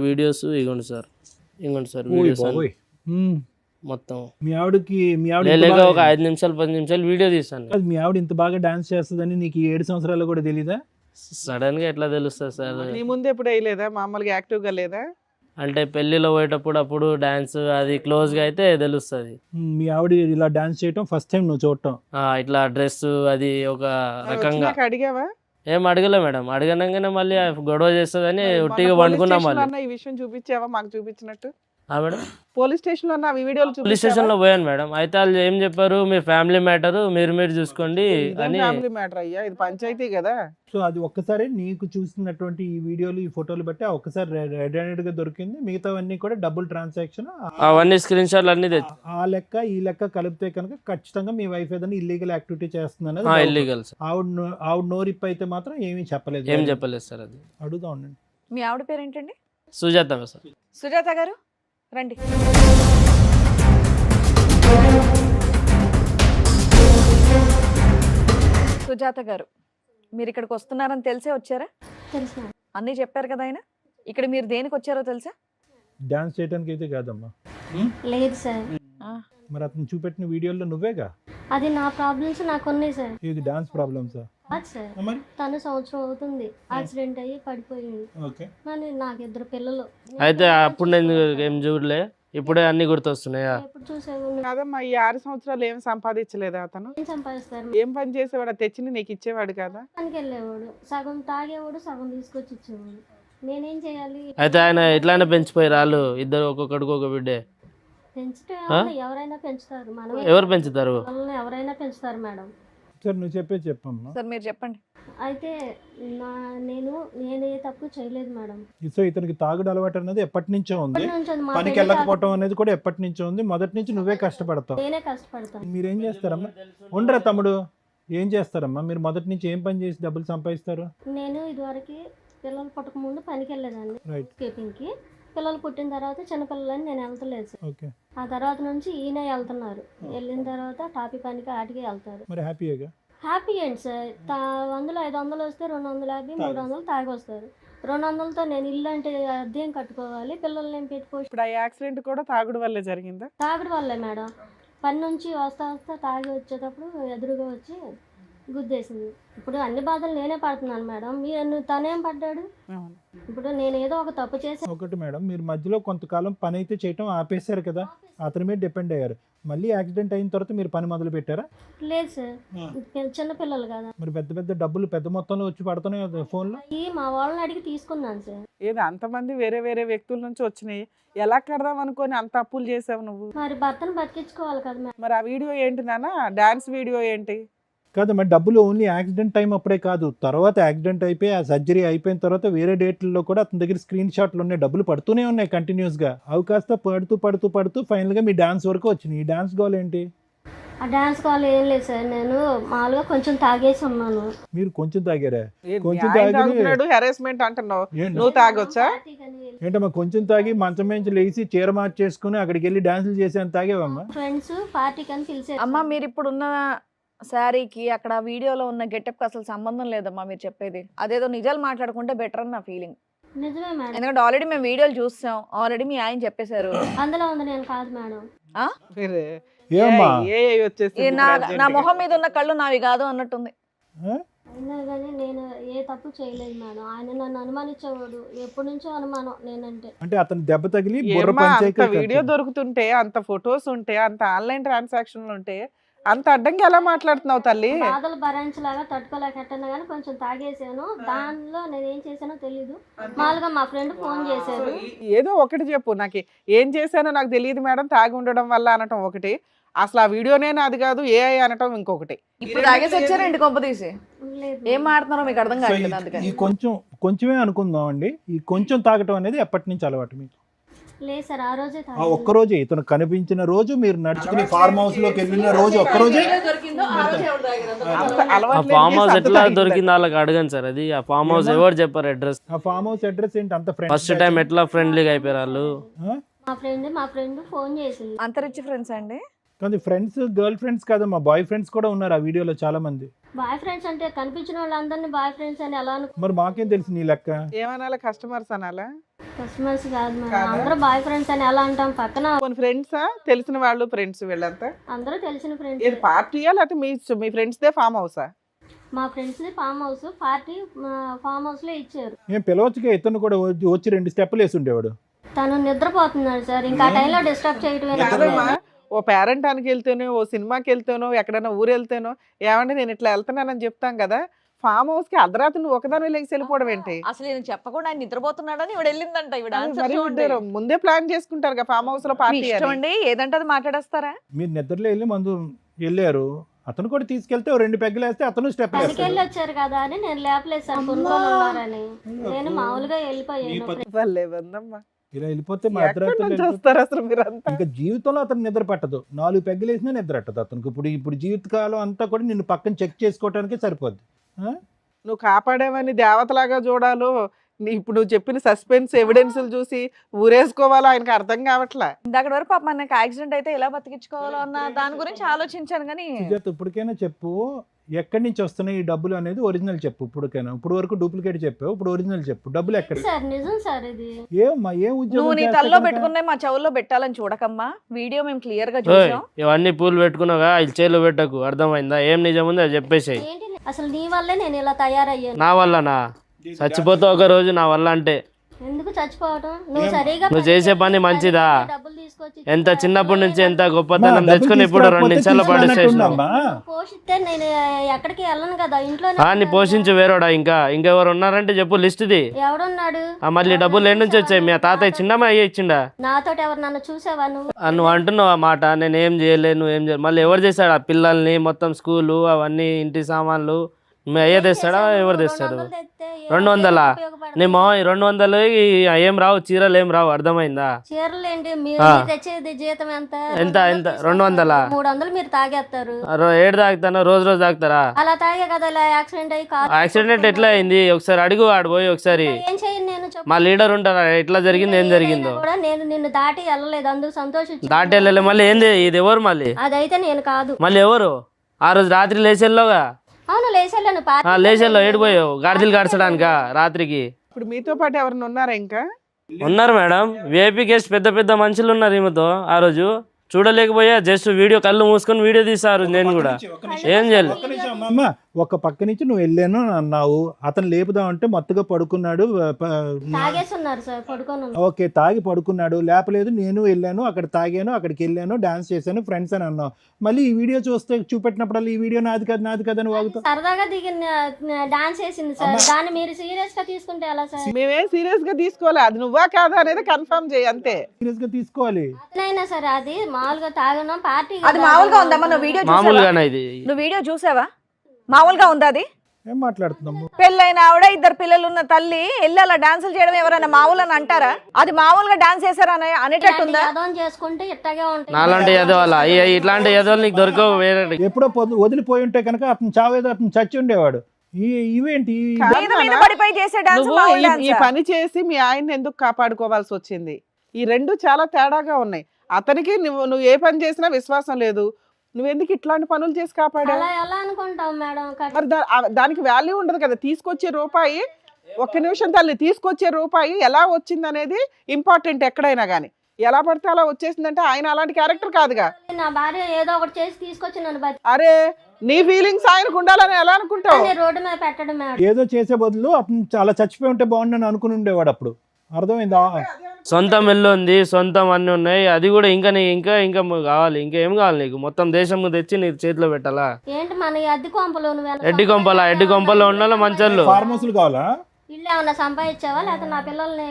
వీడియోస్ ఇగోండి సార్, వీడియోస్ మొత్తం. మీ ఆవిడకి లేక ఒక 5 నిమిషాలు 10 నిమిషాలు వీడియో తీసాను. మీ ఆవిడ ఇంత బాగా డాన్స్ చేస్తుందని నీకు 7 సంవత్సరాలు కూడా తెలీదా? సడన్ గా ఎట్లా తెలుస్తుంది సార్? నీ ముందు ఎప్పుడు వేయలేదా? మామూలుగా యాక్టివ్ గా లేదా? అంటే పెళ్లిలో పోయేటప్పుడు అప్పుడు డాన్స్ అది క్లోజ్ గా అయితే తెలుస్తుంది. మీ ఆవిడ ఇలా డాన్స్ చేయటం ఫస్ట్ టైం నువ్వు చూడటం? ఇట్లా డ్రెస్ అది ఒక రకంగా. అడిగావా? ఏం అడగలే మేడం, అడగనంగానే మళ్ళీ గొడవ చేస్తుందని ఉట్టిగా వండుకున్నాం. మళ్ళీ ఈ విషయం చూపించావా మాకు చూపించినట్టు? మేడం పోలీస్ స్టేషన్ లో ఈ వీడియోలు పోలీస్ స్టేషన్ లో పోయాను మేడం. అయితే వాళ్ళు ఏం చెప్పారు, మీ ఫ్యామిలీ మ్యాటర్ మీరు చూసుకోండి అని. ఫ్యామిలీ మ్యాటర్ అయ్యా, ఇది పంచాయతీ కదా. సో అది ఒక్కసారి నీకు చూసినటువంటి ఈ వీడియోలు ఈ ఫోటోలు బట్టి ఒక్కసారి రెడ్ హ్యాండెడ్ గా దొరికింది. మిగతావన్నీ కూడా డబుల్ ట్రాన్సాక్షన్, అవన్నీ స్క్రీన్ షాట్లు అన్ని తెచ్చి ఆ లెక్క ఈ లెక్క కలిపితే కనుక ఖచ్చితంగా మీ వైఫ్ ఏదైనా ఇల్లీగల్ యాక్టివిటీ చేస్తుంది. ఇల్లీగల్. ఆవిడ నోరిప్ అయితే మాత్రం ఏమీ చెప్పలేదు. ఏం చెప్పలేదు సార్. అది అడుగుతా ఉండండి. మీ ఆవిడ పేరు ఏంటండి? సుజాత సార్. సుజాత గారు రండి. సుజాత గారు, మీరు ఇక్కడికి వస్తున్నారని తెలిసే వచ్చారా? తెలుసు. అన్నీ చెప్పారు కదా ఆయన. ఇక్కడ మీరు దేనికి వచ్చారో తెలుసా? డాన్స్ చేయడానికి అయితే కాదమ్మా. లేదు సార్. మరి అతను చూపెట్టిన వీడియోలో నువ్వేగా? అది నా ప్రాబ్లమ్స్ నాకు ఉన్నాయి సార్. ఇది డాన్స్ ప్రాబ్లమ్సా? అది సార్, తను సంవత్సరం అవుతుంది యాక్సిడెంట్ అయ్యి పడిపోయింది. మరి నాకు 2 పిల్లలు. అయితే అప్పుడు నేను ఏం చూడలే, ఇప్పుడే అన్ని గుర్తొస్తున్నాయా? ఎప్పుడు చూసావు? కాదమ్మా, ఈ 6 సంవత్సరాలు ఏం సంపాదించలేదా అతను? ఏం సంపాదిస్తారు? ఏం పని చేసేవాడు? తెచ్చి నీకు ఇచ్చేవాడు కదా? పనికి వెళ్ళేవాడు, సగం తాగేవాడు, సగం తీసుకొచ్చి ఇచ్చేవాడు. నేనేం చేయాలి? అయితే ఆయన ఎట్లానే పెంచిపోయారు వాళ్ళు ఇద్దరు, ఒక్కొక్కడికి ఒక బిడ్డే. పెంచడం ఎవరైనా పెంచుతారు, మనం ఎవరు పెంచుతారు? ఎవరైనా పెంచుతారు మేడం. సార్ నువ్వు చెప్పమ్మా. సార్ మీరు చెప్పండి. అయితే నేను ఏ తప్పు చేయలేదు మేడం. సో ఇతనికి తాగుడు అలవాటు అనేది ఎప్పటి నుంచో ఉంది, ఇప్పటి నుంచి అది మా పనికి పెళ్లి వెళ్ళకపోవటం అనేది కూడా ఎప్పటి నుంచో ఉంది. మొదటి నుంచి నువ్వే కష్టపడతావు. నేనే కష్టపడతాను. మీరేం చేస్తారమ్మా? ఉండరా తమ్ముడు, ఏం చేస్తారమ్మా మీరు? మొదటి నుంచి ఏం పని చేసి డబ్బులు సంపాదిస్తారు? నేను ఇదివరకు పిల్లలు పుట్టక ముందు పనికి వెళ్ళేదాన్ని రైట్, కీపింగ్కి. పిల్లలు పుట్టిన తర్వాత చిన్నపిల్లలని నేను వెళ్తలేదు సార్. ఓకే. ఆ తర్వాత నుంచి ఈయన వెళ్తున్నారు. వెళ్ళిన తర్వాత టాపీ పనికి ఆటికి వెళ్తారు. మరి హ్యాపీగా? హ్యాపీ ఏంటి సార్? 100 500 వస్తే 250 300 తాగి వస్తారు. 200తో నేను ఇల్లు అంటే అద్దెం కట్టుకోవాలి, పిల్లల్ని ఏం పెట్టుకోవచ్చు. ఇప్పుడు ఆ యాక్సిడెంట్ కూడా తాగుడు వల్లే జరిగిందా? తాగడం వల్లే మేడం. పని నుంచి వస్తా తాగి వచ్చేటప్పుడు ఎదురుగా వచ్చి గుద్దేసింది. ఇప్పుడు అన్ని బాధలు నేనే పడుతున్నాను మేడం. తనేం పడ్డాడు? అవును. ఇప్పుడు నేను ఏదో ఒక తప్పు చేసి ఒకటి మేడం, మీరు మధ్యలో కొంతకాలం పని అయితే చేయటం ఆపేశారు కదా, అతని మీద డిపెండ్ అయ్యారు. మళ్ళీ యాక్సిడెంట్ అయిన తర్వాత మీరు పని మొదలు పెట్టారా? లేదు సార్, చిన్న పిల్లలు కదా. మరి పెద్ద పెద్ద డబ్బులు పెద్ద మొత్తంలో వచ్చి పడుతున్నాయి కదా ఫోన్లో. అయ్యి మా వాళ్ళని అడిగి తీసుకున్నాను సార్. ఏది అంతమంది వేరే వేరే వ్యక్తుల నుంచి వచ్చినాయి, ఎలా కడదాం అనుకొని అంత అప్పులు చేసావు నువ్వు? మరి భర్తను బతికించుకోవాలి కదా మేడం. మరి ఆ వీడియో ఏంటి నాన్న? డాన్స్ వీడియో ఏంటి? కాదు మరి డబ్బులు ఓన్లీ యాక్సిడెంట్ టైం అప్పుడే కాదు, తర్వాత యాక్సిడెంట్ అయిపోయి ఆ సర్జరీ అయిపోయిన తర్వాత వేరే డేట్లలో కూడా అతని దగ్గర స్క్రీన్ షాట్లు ఉన్నాయి, డబ్బులు పడుతూనే ఉన్నాయి కంటిన్యూస్గా. అవి కాస్త పడుతూ ఫైనల్గా మీ డాన్స్ వరకు వచ్చినాయి. ఈ డాన్స్ గోల్ ఏంటి? ఆ డాన్స్ కాల్ ఏం లేదు సార్, నేను మామూలుగా కొంచెం తాగేసి ఉన్నాను. మీరు కొంచెం తాగారా? ఏంటి కొంచెం ఆయన తాగి తాగుతున్నాడు, హెరాస్మెంట్ అంటున్నావు, ఏంటి? నువ్వు తాగొచ్చా? ఏంటమ్మా కొంచెం తాగి మంచం నుంచి లేచి చీర మార్చేసుకుని అక్కడికి వెళ్ళి డాన్సులు చేసేంత తాగేవమ్మా? ఫ్రెండ్స్ పార్టీకి అని పిలిచారు. అమ్మ మీరు ఇప్పుడున్న శారీకి అక్కడ వీడియోలో ఉన్న గెటప్కి అసలు సంబంధం లేదమ్మా మీరు చెప్పేది. అదేదో నిజాలు మాట్లాడుకుంటే బెటర్ అని నా ఫీలింగ్. నిజమే మేడం, ఎందుకంటే ఆల్రెడీ మేము వీడియోలు చూసాం, ఆల్రెడీ మీ ఆయన చెప్పేశారు. అందులో ఉంది నేను కాదు మేడం. మీరే ఏమ్మా? వచ్చేసి నా మొహం మీద ఉన్న కళ్ళు నావి కాదు అన్నట్టుంది. అయినా కానీ నేను ఏ తప్పు చేయలేదు మేడం. ఆయన నన్ను అనుమానించేవాడు, ఎప్పటి నుంచో అనుమానం నేనంటే. అంటే అతను దెబ్బ తగిలి బుర్ర పంచాయతీ వీడియో దొరుకుతుంటే, అంత ఫొటోస్ ఉంటే, అంత ఆన్లైన్ ట్రాన్సాక్షన్లు ఉంటే, అంత అడ్డంగా ఎలా మాట్లాడుతున్నావు తల్లి? బాధలు భరించలాగా తట్టుకోలేకట్టన్నా కానీ కొంచెం తాగేసాను. దానిలో నేను ఏం చేశానో తెలీదు. మామూలుగా మా ఫ్రెండ్ ఫోన్ చేశారు. ఏదో ఒకటి చెప్పు, నాకు ఏం చేశానో నాకు తెలియదు మేడం, తాగి ఉండడం వల్ల అనటం ఒకటి, అసలు ఆ వీడియోనే అది కాదు ఏఐ అనటం ఇంకొకటి. ఇప్పుడు తాగేసి వచ్చారండి కొంప తీసి. లేదు ఏం మాట్లాడుతున్నారో మీకు అర్థం కావట్లేదు. అందుకని ఈ కొంచెమే అనుకుందాం అండి. ఈ కొంచెం తాగటం అనేది ఎప్పటి నుంచి అలవాటు మీకు? లేదు సార్, ఆ రోజే ఆ ఒక్కరోజే ఇతను కనిపించిన రోజు, మీరు నడుచుకుని ఫార్మ్ హౌస్ లోకి వెళ్ళిన రోజు ఒక్కరోజే. ఆ ఫామ్ హౌస్ ఎట్లా దొరికింది వాళ్ళకి అడగండి సార్. అది ఆ ఫామ్ హౌస్ ఎవరు చెప్పారు అడ్రస్? ఆ ఫామ్ హౌస్ అడ్రస్ ఏంటి? అంత ఫ్రెండ్ ఫస్ట్ టైం ఎట్లా ఫ్రెండ్లీగా అయిపోయారు వాళ్ళు? మా ఫ్రెండ్ ఫోన్ చేసింది. అంతరిచ్చి ఫ్రెండ్స్ అండి. కానీ ఫ్రెండ్స్ గర్ల్ ఫ్రెండ్స్ కాదమ్మా, బాయ్ ఫ్రెండ్స్ కూడా ఉన్నారు ఆ వీడియోలో చాలా మంది. బాయ్ ఫ్రెండ్స్ అంటే కనిపించిన వాళ్ళందరినీ బాయ్ ఫ్రెండ్స్ అని ఎలా మరి మాకేం తెలుసు నీ లెక్క? ఏమనాలా, కస్టమర్స్ అనాలా? కస్టమర్స్ కాదు మేడం, అందరూ బాయ్ ఫ్రెండ్స్ అని ఎలా అంటాం? పక్కన కొన్ని ఫ్రెండ్సా, తెలిసిన వాళ్ళు ఫ్రెండ్స్ వీళ్ళంతా? అందరూ తెలిసిన ఇది ఫ్రెండ్స్. పార్టీయా లేకపోతే మీ ఫ్రెండ్స్ దే ఫామ్ హౌసా? మా friends farm house, party farm house లో ఇచ్చారు. ఏం పిలవచ్చుగా, ఇతను కూడా వచ్చి 2 స్టెప్పులు వేసి ఉండేవాడు. తను నిద్రపోతున్నాడు సార్, ఇంకా ఆ టైంలో డిస్టర్బ్ చేయటమే. కాదమ్మా, ఓ పేరెంటానికి వెళ్తేనో, ఓ సినిమాకి వెళ్తేనో, ఎక్కడైనా ఊరు వెళ్తేనో, ఏమంటే నేను ఇట్లా వెళ్తున్నానని చెప్తాం కదా, ఫామ్ హౌస్ కి అర్ధరాత్రి నువ్వు ఒకదాని లేచి వెళ్ళిపోవడం ఏంటి? అసలు నేను చెప్పకుండా ఆయన నిద్రపోతున్నాడని ఇవిడ వెళ్ళిందంట. ఇవిడ ఆన్సర్ మరి చూడండి. ఉంటారు, ముందే ప్లాన్ చేసుకుంటారు కదా ఫామ్ హౌస్ లో మీ పార్టీ ఇష్టం అని. అండి, ఏదంటే అది మాట్లాడేస్తారా? మీరు నిద్రలో వెళ్ళి మందు వెళ్ళారు, అతను కూడా తీసుకెళ్తే 2 పెగ్గులు వేస్తే అతను స్టెప్ పనికి వేస్తాడు. వెళ్ళి వచ్చారు కదా అని నేను లేపలేదు సార్, కొనుక్కొని ఉన్నారని. నేను మామూలుగా వెళ్ళిపోయాను. వాళ్ళే వందమ్మా, ఇలా వెళ్ళిపోతే మా ఎక్కడి అర్ధరాత్రులు నుంచి వెళ్ళిపోతే వస్తారు అసలు మీరంతా? ఇంకా జీవితంలో అతను నిద్ర పట్టదు. 4 పెగ్గులు వేసినా నిద్ర పట్టదు అతనికి. ఇప్పుడు జీవితకాలం అంతా కూడా నిన్ను పక్కన చెక్ చేసుకోవడానికే సరిపోద్ది. నువ్వు కాపాడేవని దేవతలాగా చూడాలో, ఇప్పుడు నువ్వు చెప్పిన సస్పెన్స్ ఎవిడెన్స్లు చూసి ఊరేసుకోవాలో ఆయనకి అర్థం కావట్లే. ఇందాక వరకు పాప మనకి యాక్సిడెంట్ అయితే ఎలా బతికించుకోవాలో అన్న దాని గురించి ఆలోచించాను కానీ సుజాత ఇప్పటికైనా చెప్పు, ఎక్కడి నుంచి వస్తున్నాయి ఈ డబ్బులు అనేది ఒరిజినల్ చెప్పు. ఇప్పుడు వరకు డూప్లికేట్ చెప్పావు, ఇప్పుడు ఒరిజినల్ చెప్పు. డబ్బులు ఎక్కడ? సార్ నిజం సార్ ఇది. ఏమ్మా ఏం నువ్వు ఉద్యోగం నీ చేస్తే తల్లో కనుక? పెట్టుకున్నాయి మా చెవుల్లో పెట్టాలని చూడకమ్మా. వీడియో మేము క్లియర్ గా ఓయ్, చూసాం. ఇవన్నీ పూలు పెట్టుకున్నావుగా, ఇది చేలు పెట్టకు. అర్థమైందా? ఏం నిజం ఉంది అది చెప్పేసాయి. ఏంటి అసలు నీ వల్లే నేను ఇలా తయారయ్యాను. నా వల్లనా? చచ్చిపోతావు ఒక రోజు నా వల్ల అంటే. ఎందుకు చచ్చిపోవటం? నువ్వు సరిగా నువ్వు చేసే పని మంచిదా? డబ్బులు తీసుకొచ్చి ఎంత చిన్నప్పటి నుంచి ఎంత మా గొప్పతనం డబ్బులు తెచ్చుకుని ఇప్పుడు 2 తీసుకురాకపోతే నిమిషాల్లో పడేసేసినావు. తీసుకురానట్టుందమ్మా. పోషిస్తే నేను ఎక్కడికి వెళ్ళను కదా, ఇంట్లో నీ పోషించు వేరోడా? ఇంకెవరు ఉన్నారంటే చెప్పు, లిస్ట్ది. ఎవడున్నాడు? మళ్ళీ డబ్బులు ఎన్ని నుంచి వచ్చాయి? మీ తాతయ్య చిన్నమ్మ అయ్యే ఇచ్చిండా? నాతో ఎవరు నన్ను చూసావా నువ్వు? నువ్వు అంటున్నావు ఆ మాట, నేను ఏం చేయలేదు, నువ్వేం చేయలేదు. మళ్ళీ ఎవరు చేశాడు? ఆ పిల్లల్ని మొత్తం స్కూలు అవన్నీ ఇంటి సామాన్లు మీ అయ్యే తెస్తాడా ఎవరు తెస్తారు? 200? నీ మా 200 ఏం రావు, చీరలు ఏం రావు, అర్థమైందా? చీరలు ఏంటి ఆ. మీరు తెచ్చేది జీతం ఎంత? ఎంత 200? 300 మీరు తాగేస్తారు. ఏడు తాగుతానా? రోజు తాగుతారా? అలా తాగే కదా ఇలా యాక్సిడెంట్ అయ్యి కారు యాక్సిడెంట్ ఎట్లా అయింది ఒకసారి అడుగు, ఆడిపోయి ఒకసారి. ఏం చేయను నేను చెప్పు. మా లీడర్ ఉంటారా ఎట్లా జరిగింది, ఏం జరిగిందో? కూడా నేను నిన్ను దాటి వెళ్ళలేదు, అందుకు సంతోషించు. దాటి వెళ్ళలే. మళ్ళీ ఏంది ఇది? ఎవరు మళ్ళీ? అదైతే నేను కాదు. మళ్ళీ ఎవరు? ఆ రోజు రాత్రి లేచెల్లోగా. అవును లేచెళ్ళను లేచెల్లో ఏడిపోయావు గాడిదలు గాడ్చడానికా రాత్రికి? ఇప్పుడు మీతో పాటు ఎవరైనా ఉన్నారా ఇంకా? ఉన్నారు మేడం, విఐపీ గెస్ట్ పెద్ద పెద్ద మనుషులు ఉన్నారు ఈమెతో. ఆ రోజు చూడలేకపోయా, జస్ట్ వీడియో కళ్ళు మూసుకొని వీడియో తీసారు. నేను కూడా ఏం చేయలేదు. అమ్మ ఒక పక్క నుంచి నువ్వు వెళ్ళాను అన్నావు, అతను లేపుదామంటే మత్తుగా పడుకున్నాడు. తాగేసి ఉన్నారు సార్, పడుకొని ఉన్నారు. ఓకే, తాగి పడుకున్నాడు, లేపలేదు. నేను వెళ్ళాను, అక్కడ తాగాను, అక్కడికి వెళ్ళాను, డాన్స్ చేశాను, ఫ్రెండ్స్ అని అన్నావు. మళ్ళీ ఈ వీడియో చూస్తే చూపెట్టినప్పుడల్లా ఈ వీడియో నాది కాదు అని వాగుతావు. సరదాగా దిగిన డాన్స్ చేసింది సార్, దాన్ని మీరు సీరియస్ గా తీసుకుంటే ఎలా సార్? మేమేం సీరియస్ గా తీసుకోవాలి, అది నువ్వా కాదా అనేది కన్ఫర్మ్ చేయి అంతే. సీరియస్ గా తీసుకోవాలి. అదైనా సరే అది మామూలుగా తాగడం పార్టీ అది మామూలుగా ఉందమ్మా? నువ్వు వీడియో చూసావా? మామూలుగానే ఇది. నువ్వు వీడియో చూసావా? మామూలుగా ఉందా అది? ఏం మాట్లాడుతున్నాము? పెళ్ళైన ఆవిడ, 2 పిల్లలు ఉన్న తల్లి వెళ్ళి అలా డాన్సులు చేయడం ఎవరైనా మామూలు అని అంటారా? అది మామూలుగా డాన్స్ చేశారని అనేటట్టుందా? యాదవం చేసుకుంటే ఇట్టగే ఉంటాయి. నాలాంటి ఎదవాళ్ళ ఇట్లాంటి ఎదవాళ్ళు నీకు దొరకవు వేరే. ఎప్పుడో వదిలిపోయి ఉంటే కనుక అతను చావేదో అతను చచ్చి ఉండేవాడు. ఇవేంటి మీద మీద పడిపోయి చేసే డాన్స్ నువ్వు మామూలు ఈ డాన్సా? పని చేసి మీ ఆయన్ని ఎందుకు కాపాడుకోవాల్సి వచ్చింది? ఈ రెండు చాలా తేడాగా ఉన్నాయి. అతనికి నువ్వు ఏ పని చేసినా విశ్వాసం లేదు, నువ్వెందుకు ఇట్లాంటి పనులు చేసి కాపాడా? అలా ఎలా అనుకుంటాం మేడం? మరి దానికి వాల్యూ ఉండదు కదా. తీసుకొచ్చే రూపాయి, ఒక్క నిమిషం తల్లి, తీసుకొచ్చే రూపాయి ఎలా వచ్చింది అనేది ఇంపార్టెంట్ ఎక్కడైనా కానీ. ఎలా పడితే అలా వచ్చేసిందంటే ఆయన అలాంటి క్యారెక్టర్ కాదుగా. నా భార్య ఏదో ఒకటి చేసి తీసుకొచ్చి నన్ను అరే నీ ఫీలింగ్స్ ఆయనకు ఉండాలని ఎలా అనుకుంటావు? రోడ్డు మీద పెట్టడం మేడం. ఏదో చేసే బదులు అతను చాలా చచ్చిపోయి ఉంటే బాగుండని అనుకుని ఉండేవాడు అప్పుడు. అర్థమైందా? సొంతం ఇల్లు ఉంది, సొంతం అన్ని ఉన్నాయి, అది కూడా ఇంకా ఇంకా కావాలి. ఇంకేం కావాలి నీకు? మొత్తం దేశం తెచ్చి నీ చేతిలో పెట్టాలా? ఏంటి మన అద్దె కొంపలు ఎడ్డి కొంపలో ఉండాలి మంచోళ్ళు. ఫార్మ్ హౌస్లు కావాలా? ఇల్లు ఏమన్నా సంపాదించావా, లేకపోతే నా పిల్లల్ని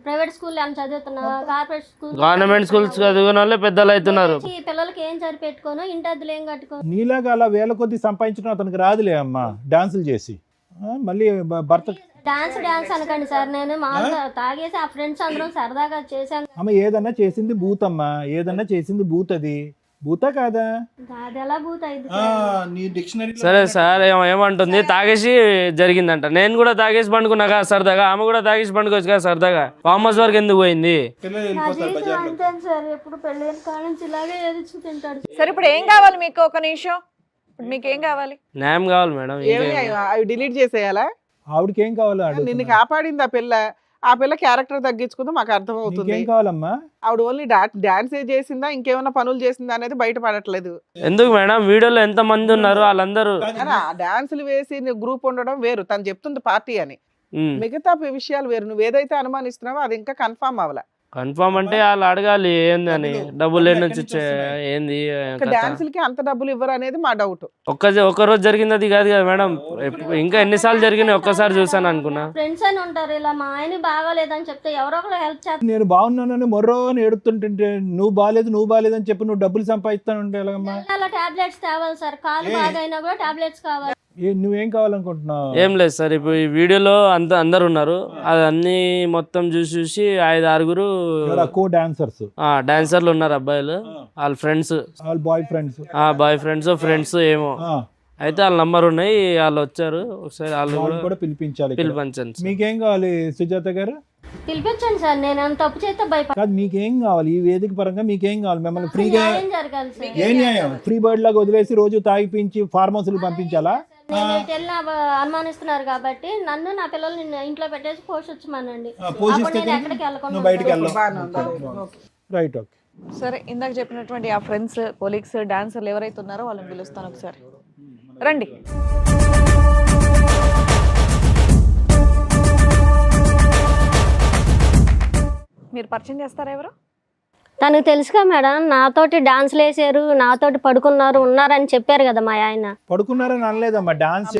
ప్రైవేట్ స్కూల్ ఏమైనా చదువుతున్నావా? కార్పొరేట్ స్కూల్, గవర్నమెంట్ స్కూల్స్ చదివిన వాళ్ళే పెద్దలు అవుతున్నారు. పిల్లలకి ఏం సరిపెట్టుకోను, ఇంటి అద్దెలు ఏం కట్టుకోను. నీలాగా అలా వేల కొద్ది సంపాదించడం అతనికి రాదులే అమ్మా, డాన్సులు చేసి. మళ్ళీ భర్త డాన్స్ అనకండి సార్, నేను మామూలుగా తాగేసి ఆ ఫ్రెండ్స్ అందరం సరదాగా చేశాను. అమ్మ ఏదన్నా చేసింది బూత్ అమ్మా, ఏదన్నా చేసింది బూత్. అది బూతా కాదా? అది ఎలా భూత అయింది? నీ డిక్షనరీ. సరే సార్, ఏమంటుంది? తాగేసి జరిగిందంట. నేను కూడా తాగేసి పండుకున్నా కదా సరదాగా, ఆమె కూడా తాగేసి పండుకోవచ్చు కదా సరదాగా. ఫామ్ హౌస్ వరకు ఎందుకు పోయింది? అంతే సార్, ఎప్పుడు పెళ్ళైన కాడ నుంచి ఇలాగే ఏది తింటాడు. సరే ఇప్పుడు ఏం కావాలి మీకు? ఒక నిమిషం, మీకు ఏం కావాలి? న్యాయం కావాలి మేడం. అవి డిలీట్ చేసేయాలా? ఆవిడకి ఏం కావాలో నిన్ను కాపాడింది ఆ పిల్ల క్యారెక్టర్ తగ్గించుకుందో మాకు అర్థమవుతుంది. ఏం కావాలమ్మా? ఆవిడ ఓన్లీ డాన్స్ చేసిందా ఇంకేమైనా పనులు చేసిందా అనేది బయటపడట్లేదు. ఎందుకు మేడం? వీడియోలో ఎంత మంది ఉన్నారు వాళ్ళందరూ డాన్సులు వేసి గ్రూప్ ఉండడం వేరు, తను చెప్తుంది పార్టీ అని. మిగతా విషయాలు వేరు. నువ్వు ఏదైతే అనుమానిస్తున్నావో అది ఇంకా కన్ఫర్మ్ అవ్వాల. కన్ఫర్మ్ అంటే వాళ్ళు అడగాలి ఏంది అని, డబ్బులు ఎన్ని నుంచి ఏంది. డాన్సులకి అంత డబ్బులు ఇవ్వరు అనేది మా డౌట్. ఒక్క రోజు జరిగింది అది కాదు కదా మేడం, ఇంకా ఎన్నిసార్లు జరిగినాయి ఒక్కసారి చూసాను అనుకున్నా. ఫ్రెండ్స్ అని ఉంటారు, ఇలా మా ఆయన బాగాలేదని చెప్తే ఎవరో ఒకరు హెల్ప్ చేస్తారు. నేను బాగున్నానని మొర్రో అని ఏడుతుంటుంటే నువ్వు బాగాలేదని చెప్పి నువ్వు డబ్బులు సంపాదిస్తానంటే ఎలాగమ్మా? అలా టాబ్లెట్స్ తేవాలి సార్, కాలు బాగైనా కూడా టాబ్లెట్స్ కావాలి. నువ్వేం కావాలనుకుంటున్నావు? ఏం లేదు సార్, ఇప్పుడు ఈ వీడియోలో అందరు ఉన్నారు, అది అన్ని మొత్తం చూసి 5-6 కో డాన్సర్స్, డాన్సర్లు ఉన్నారు అబ్బాయిలు, వాళ్ళ ఫ్రెండ్స్, వాళ్ళ బాయ్ ఫ్రెండ్స్ ఫ్రెండ్స్ ఏమో అయితే వాళ్ళ నంబర్ ఉన్నాయి, వాళ్ళు వచ్చారు. ఒకసారి వాళ్ళు కూడా పిలిపించండి. మీకేం కావాలి సుజాత గారు? పిలిపించండి సార్, నేను తప్పు చేస్తే కాదు, మీకేం కావాలి? ఈ వేదిక పరంగా మీకేం కావాలి? మిమ్మల్ని ఫ్రీగా జరగాలి సార్. ఏ న్యాయం? ఫ్రీ బర్డ్ లాగా వదిలేసి రోజు తాగిపించి ఫార్మ్ హౌస్లు పంపించాలా? అనుమానిస్తున్నారు కాబట్టి నన్ను నా పిల్లల్ని ఇంట్లో పెట్టేసి పోషించమనండి. ఎక్కడికి రైట్, ఓకే. సరే, ఇందాక చెప్పినటువంటి ఆ ఫ్రెండ్స్, కొలీగ్స్, డాన్సర్లు ఎవరైతే ఉన్నారో వాళ్ళని పిలుస్తాను. ఒకసారి రండి. మీరు పరిచయం చేస్తారా ఎవరు? తనకు తెలుసుగా మేడం, నాతోటి డాన్స్లు వేసారు, నాతోటి ఉన్నారని చెప్పారు కదా మా ఆయన. పడుకున్నారని అనలేదమ్మా, డాన్స్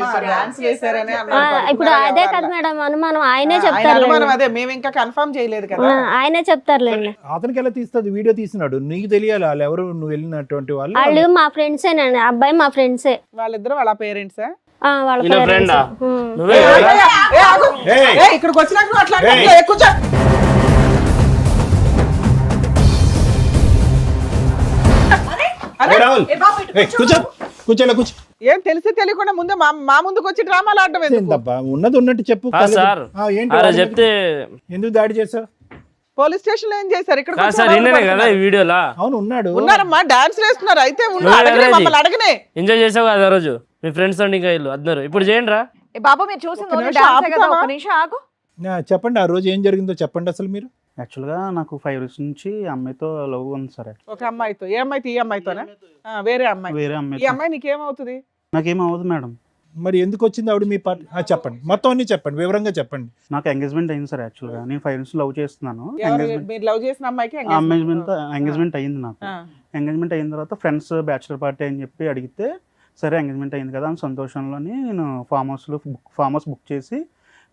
చేశారని ఇప్పుడు అదే కదా మేడం అనుమానం, ఆయనే చెప్తారు. మేము ఇంకా కన్ఫర్మ్ చేయలేదు కదా, ఆయనే చెప్తారులేండి. అతనికి ఎలా తీస్తుంది? వీడియో తీసినాడు, నీకు తెలియాలి వాళ్ళు ఎవరు, నువ్వు వెళ్ళినటువంటి వాళ్ళు. వాళ్ళు మా ఫ్రెండ్సేనండి, అబ్బాయి మా ఫ్రెండ్సే. వాళ్ళిద్దరు వాళ్ళ పేరెంట్సా? వాళ్ళ ఈయన parents. ఫ్రెండా? ఉమ్. నువ్వే ఏ, కదా? ఏ, ఆగు. ఏయ్! ఏ, ఇక్కడికి వచ్చినాక నువ్వు అట్లా ఏయ్! అంటావు. ఏ, కూర్చో. ఏ రాహుల్ ఏ, కూర్చో కూర్చోలే కూర్చో ఏం తెలిసి తెలియకుండా ముందే మా ముందుకు వచ్చి డ్రామాలు ఆడటం ఎందుకు? ఏందబ్బా ఉన్నది ఉన్నట్టు చెప్పు కాదు సార్. ఏంటి అరే వాడి మీద? చెప్తే ఎందుకు దాడి చేసావు పోలీస్ స్టేషన్ లో ఏం చేశారు? ఇక్కడ కాదు సార్, ఈయననే కదా ఈ వీడియోలా అవును ఉన్నాడు ఉన్నారమ్మా, డాన్స్ వేస్తున్నారు. అయితే ఉన్నా నువ్వే అడగనే, కదా మమ్మల్ని అడగనే. ఎంజాయ్ చేసావు కదా ఆ రోజు మీ ఫ్రెండ్స్ తో ఇంకా ఇల్లు అందరు ఇప్పుడు చేయండి రా. ఏ బాబు మీరు చూసింది ఒక్క ఓన్లీ నిమిషం డాన్సే కదా, ఆపుతావా? ఒక నిమిషం ఆగు. చెప్పండి ఆ రోజు ఏం జరిగిందో చెప్పండి అసలు మీరు యాక్చువల్గా నాకు 5 years నుంచి అమ్మాయితో లవ్ ఉంది సార్. ఒక అమ్మాయితో, ఏ అమ్మాయితో? ఈ అమ్మాయితోనా? వేరే అమ్మాయి. వేరే ఈ అమ్మాయి అమ్మాయి నీకేమవుతుంది? నాకేం అవ్వదు మేడం. మరి ఎందుకు వచ్చింది ఆవిడ మీ పార్టీ చెప్పండి మొత్తం అన్ని చెప్పండి వివరంగా చెప్పండి నాకు ఎంగేజ్మెంట్ అయింది సార్. యాక్చువల్గా నేను 5 years లవ్ చేస్తున్నాను. మీరు లవ్ చేసిన అమ్మాయికి ఎంగేజ్మెంట్ అయింది నాకు. ఎంగేజ్మెంట్ అయిన తర్వాత ఫ్రెండ్స్ బ్యాచులర్ పార్టీ అని చెప్పి అడిగితే సరే ఎంగేజ్మెంట్ అయింది కదా అని సంతోషంలోని నేను ఫామ్ హౌస్ బుక్ చేసి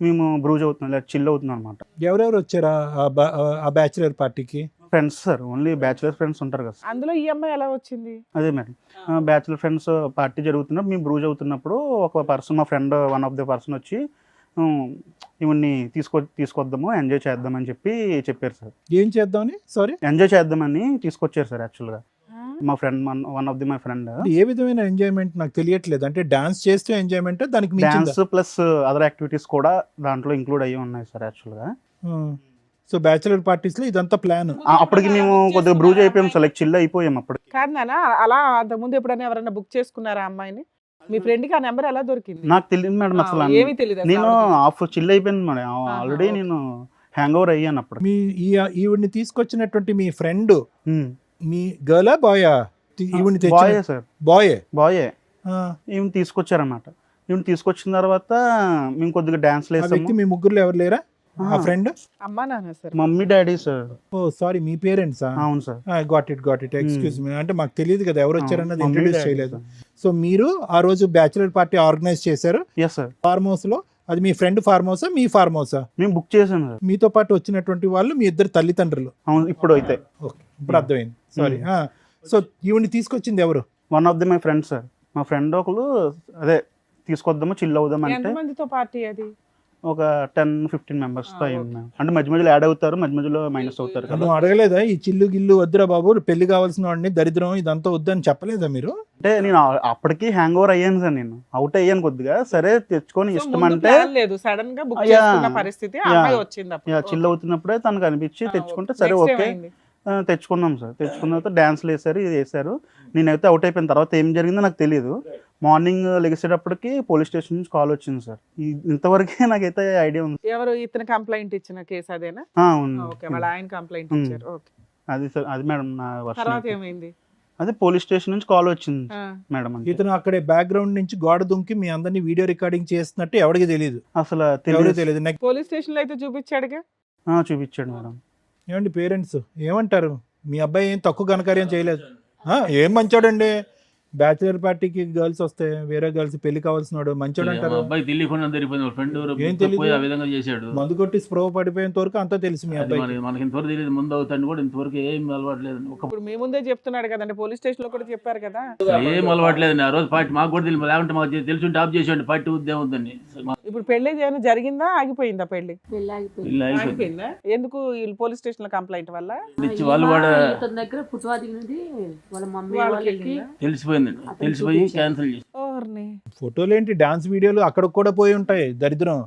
మేము బ్రూజ్ అవుతున్నాం, లేదా చిల్ అవుతున్నాం అనమాట. ఎవరెవరు వచ్చారా ఆ బ్యాచులర్ పార్టీకి friends sir, only bachelor friends ఉంటారు కదా సార్. అందులో ఈ అమ్మాయి ఎలా వచ్చింది? అదే మేడం, బ్యాచులర్ ఫ్రెండ్స్ పార్టీ జరుగుతున్నప్పుడు మేము బ్రూజ్ అవుతున్నప్పుడు ఒక పర్సన్, మా friend one of the person వచ్చి ఇవన్నీ తీసుకొద్దాము ఎంజాయ్ చేద్దామని చెప్పారు సార్. ఏం చేద్దామని సారీ ఎంజాయ్ చేద్దామని తీసుకొచ్చారు సార్. యాక్చువల్గా మా friend one of the my friend. ఏ విధమైన ఎంజాయ్మెంట్ నాకు తెలియట్లేదు అంటే డాన్స్ చేస్తూ ఎంజాయ్మెంట్ దానికి మించిందా? డాన్స్ ప్లస్ అదర్ యాక్టివిటీస్ కూడా దాంట్లో ఇంక్లూడ్ అయ్యి ఉన్నాయి సార్. యాక్చువల్గా సో బ్యాచులర్ పార్టీస్ లో ఇదంతా ప్లాన్ అప్పటికి మేము కొద్దిగా బ్రూజ్ అయిపోయాం సార్, లైక్ చిల్ అయిపోయాం అప్పటికి. కాదు నాన్న, అలా అంతకుముందు ఎప్పుడైనా ఎవరైనా బుక్ చేసుకున్నారా ఆ అమ్మాయిని? మీ ఫ్రెండ్ కి ఆ నెంబర్ ఎలా దొరికింది? నాకు తెలియదు మేడం అసలు. ఏమీ తెలియదు. నేను చిల్ అయిపోయాను మేడం. ఆల్రెడీ నేను హ్యాంగ్ ఓవర్ అయ్యాను అప్పుడు. మీ ఈవిడ్ని తీసుకొచ్చినటువంటి మీ ఫ్రెండ్ మీ గర్లా బాయా ఈవిడ్ని బాయే సార్, బాయే బాయే. ఈవెన్ తీసుకొచ్చారన్నమాట. ఈవెన్ తీసుకొచ్చిన తర్వాత మేము కొద్దిగా డాన్స్ ఆ వ్యక్తి వేసాము. మీ ముగ్గురులో ఎవరు లేరా ఆ ఫ్రెండ్? అమ్మా నాన్న sir. Mummy daddy sir. Oh sorry మీ పేరెంట్స్ అవును sir. Got it excuse me అంటే మాకు తెలియదు కదా ఎవరు వచ్చారన్నది మమ్మీ ఇంట్రడ్యూస్ డాడీ చేయలేదు. సార్. సో మీరు ఆ రోజు బ్యాచులర్ పార్టీ ఆర్గనైజ్ చేశారు ఎస్ సార్. ఫార్మ్ హౌస్ లో. అది మీ ఫ్రెండ్ ఫార్మ్ హౌసా మీ ఫార్మ్ హౌసా? మేము బుక్ చేసాను సార్. మీతో పాటు వచ్చినటువంటి వాళ్ళు మీ ఇద్దరు తల్లిదండ్రులు. అవును ఇప్పుడు అయితే. ఓకే ఇప్పుడు అర్థమైంది సారీ. సో ఈవిడ్ని తీసుకొచ్చింది ఎవరు? One of the my friend sir. మా ఫ్రెండ్ ఒకరు అదే తీసుకొద్దాము చిల్ అవుదాం అంటే ఎంతమందితో పార్టీ అది? ఒక 10-15 members తో అయింది మ్యామ్. అంటే మధ్య మధ్యలో యాడ్ అవుతారు, మధ్య మధ్యలో మైనస్ అవుతారు కదా. నువ్వు అడగలేదా ఈ చిల్లు గిల్లు వద్దురా బాబు పెళ్లి కావాల్సిన వాడిని దరిద్రం ఇదంతా వద్దని చెప్పలేదా మీరు? అంటే నేను అప్పటికి హ్యాంగ్ ఓవర్ అయ్యాను సార్, నేను అవుట్ అయ్యాను కొద్దిగా. సరే తెచ్చుకొని సో ఇష్టం ముందు అంటే plan లేదు, సడన్ గా బుక్ Yeah. చేసుకున్న పరిస్థితి ఆ అమ్మాయి వచ్చింది అప్పుడు. చిల్ అవుతున్నప్పుడే తనకు అనిపించి తెచ్చుకుంటే సరే Next ఓకే ఏమైంది? తెచ్చుకున్నాం సార్. తెచ్చుకున్న తర్వాత డాన్స్లు వేసారు, ఇది వేసారు. నేనైతే అవుట్ అయిపోయిన తర్వాత ఏం జరిగిందో నాకు తెలియదు. మార్నింగ్ లెగిసేటప్పటికి పోలీస్ స్టేషన్ నుంచి కాల్ వచ్చింది సార్. ఇంతవరకే నాకైతే ఐడియా ఉంది. ఎవరు ఇతను కంప్లైంట్ ఇచ్చిన కేసు అదేనా? అవును. ఓకే, వాళ్ళ ఆయన కంప్లైంట్ ఇచ్చారు. ఓకే, అది సార్, అది మేడం నా తర్వాత వర్షన్. ఏమైంది? అదే పోలీస్ స్టేషన్ నుంచి కాల్ వచ్చింది ఆ, మేడం. అంతే. ఇతను అక్కడే బ్యాక్గ్రౌండ్ నుంచి గోడ దుంకి మీ అందరినీ వీడియో రికార్డింగ్ చేస్తున్నట్టు ఎవరికి తెలియదు, అసలు ఎవరికి తెలియదు. తెలియదు. నెక్స్ట్ పోలీస్ స్టేషన్ లో అయితే చూపించాడుగా. చూపించాడు మేడం. ఏమండి పేరెంట్స్ ఏమంటారు? మీ అబ్బాయి ఏం తక్కువ ఘనకార్యం చేయలేదు, ఏం మంచోడండి. బ్యాచులర్ పార్టీకి గర్ల్స్ వస్తే వేరే గర్ల్స్ పెళ్లి కావాల్సిన వాడు మంచోడు అంటారు. అబ్బాయి తెలియకుండా జరిగిపోయింది. ఫ్రెండ్ ఏం తెలీదు? పోయి ఆ విధంగా చేశాడు. మందు కొట్టి స్ప్రో పడిపోయేంత వరకు అంతా తెలుసు మీ అది అబ్బాయి. మనకి ఇంతవరకు తెలియదు. ముందు అవుతాడు కూడా ఇంతవరకు ఏం అలవాట్లేదు. ఇప్పుడు మీ ముందే చెప్తున్నాడు కదండి, పోలీస్ స్టేషన్ లో కూడా చెప్పారు కదా. ఏం అలవాట్లేదు. ఆ రోజు పార్టీ మాకు కూడా తెలియదు. లేకుంటే మాకు తెలుసు టాప్ చేసేవాడి పార్టీ ఉద్యమం ఉందని. ఇప్పుడు పెళ్లి ఏమైనా జరిగిందా, ఆగిపోయిందా పెళ్లి? పెళ్ళి ఆగిపోయింది. ఇలా అయిపోయింది. ఆగిపోయిందా? ఎందుకు? వీళ్ళు పోలీస్ స్టేషన్ లో కంప్లైంట్ వల్ల ఇచ్చి వాళ్ళు కూడా ఇతని దగ్గర పుట్వా దిగినది వాళ్ళ మమ్మీ వాళ్ళకి వాళ్ళకి వెళ్ళిందా? తెలిసిపోయిందండి. తెలిసిపోయి క్యాన్సిల్ చేసి ఓర్ని, ఫోటోలు ఏంటి డాన్స్ వీడియోలు అక్కడికి కూడా పోయి ఉంటాయి దరిద్రం.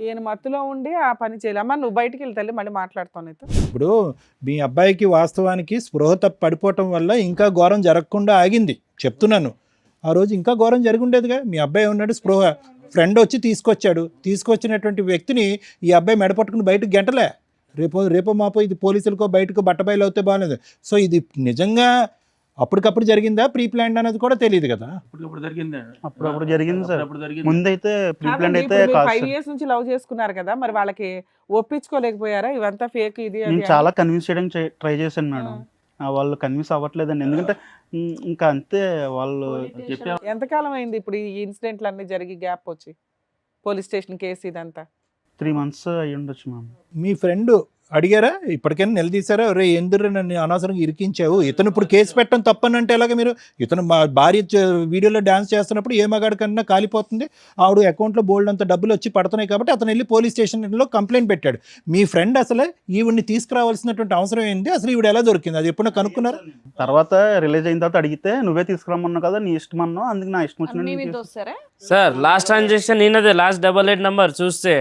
ఈయన మత్తులో ఉండి ఆ పని చేయాలి. అమ్మా నువ్వు బయటికి వెళ్తే మళ్ళీ మాట్లాడుతాను నీతో. ఇప్పుడు మీ అబ్బాయికి వాస్తవానికి స్పృహ తప్పి పడిపోవటం వల్ల ఇంకా ఘోరం జరగకుండా ఆగింది చెప్తున్నాను. ఆ రోజు ఇంకా ఘోరం జరిగి ఉండేదిగా. మీ అబ్బాయి ఉన్నాడు స్పృహ, ఫ్రెండ్ వచ్చి తీసుకొచ్చాడు. తీసుకొచ్చినటువంటి వ్యక్తిని ఈ అబ్బాయి మెడపట్టుకుని బయటకు గంటలే. రేపో మాపో ఇది పోలీసులకో బయటకు బట్టబయలు అవుతే బాగాలేదు. సో ఇది నిజంగా అప్పటికప్పుడు జరిగిందా ప్రీ ప్లాన్డ్ అనేది కూడా తెలియదు కదా. అప్పటికప్పుడు జరిగింది. అప్పుడప్పుడు జరిగింది సార్. అప్పుడు జరిగింది. ముందైతే ప్రీ ప్లాన్ కాదండి, అయితే ఇప్పుడు మీరు కాదు 5 సార్. years నుంచి లవ్ చేసుకున్నారు కదా, మరి వాళ్ళకి ఒప్పించుకోలేకపోయారా? ఇవంతా ఫేక్ ఇది అది నేను అని? చాలా కన్విన్స్ చేయడానికి ట్రై చేశాను మేడం. వాళ్ళు కన్విన్స్ అవ్వట్లేదండి. ఎందుకంటే ఇంకా అంతే వాళ్ళు చెప్పే ఎంతకాలం అయింది ఇప్పుడు ఈ ఇన్సిడెంట్లు అన్ని జరిగి గ్యాప్ వచ్చి? పోలీస్ స్టేషన్ కేసు ఇదంతా 3 months అయ్యి ఉండొచ్చు మ్యామ్. మీ ఫ్రెండ్ అడిగారా ఇప్పటికైనా నిలదీశారా? రే ఎందుకు నన్ను అనవసరంగా ఇరికించావు, ఇతను ఇప్పుడు కేసు పెట్టడం తప్పనంటే ఎలాగ మీరు? ఇతను మా భార్య వీడియోలో డ్యాన్స్ చేస్తున్నప్పుడు ఏ మగాడి కన్నా కాలిపోతుంది, ఆవిడ అకౌంట్లో బోల్డ్ అంత డబ్బులు వచ్చి పడుతున్నాయి కాబట్టి అతను వెళ్ళి పోలీస్ స్టేషన్లో కంప్లైంట్ పెట్టాడు. మీ ఫ్రెండ్ అసలు ఈవిడ్ని తీసుకురావాల్సినటువంటి అవసరం ఏంది, అసలు ఈవిడ ఎలా దొరికింది, అది ఎప్పుడైనా కనుక్కున్నారా? తర్వాత రిలీజ్ అయిన తర్వాత అడిగితే నువ్వే తీసుకురమ్మన్నావు కదా, నీ ఇష్టం అన్నావు, అందుకు నా ఇష్టం మీ మీద వచ్చినట్టు వస్తారా? సార్ లాస్ట్ ట్రాన్సాక్షన్ ఈయనదే, లాస్ట్ 88 నెంబర్ చూస్తే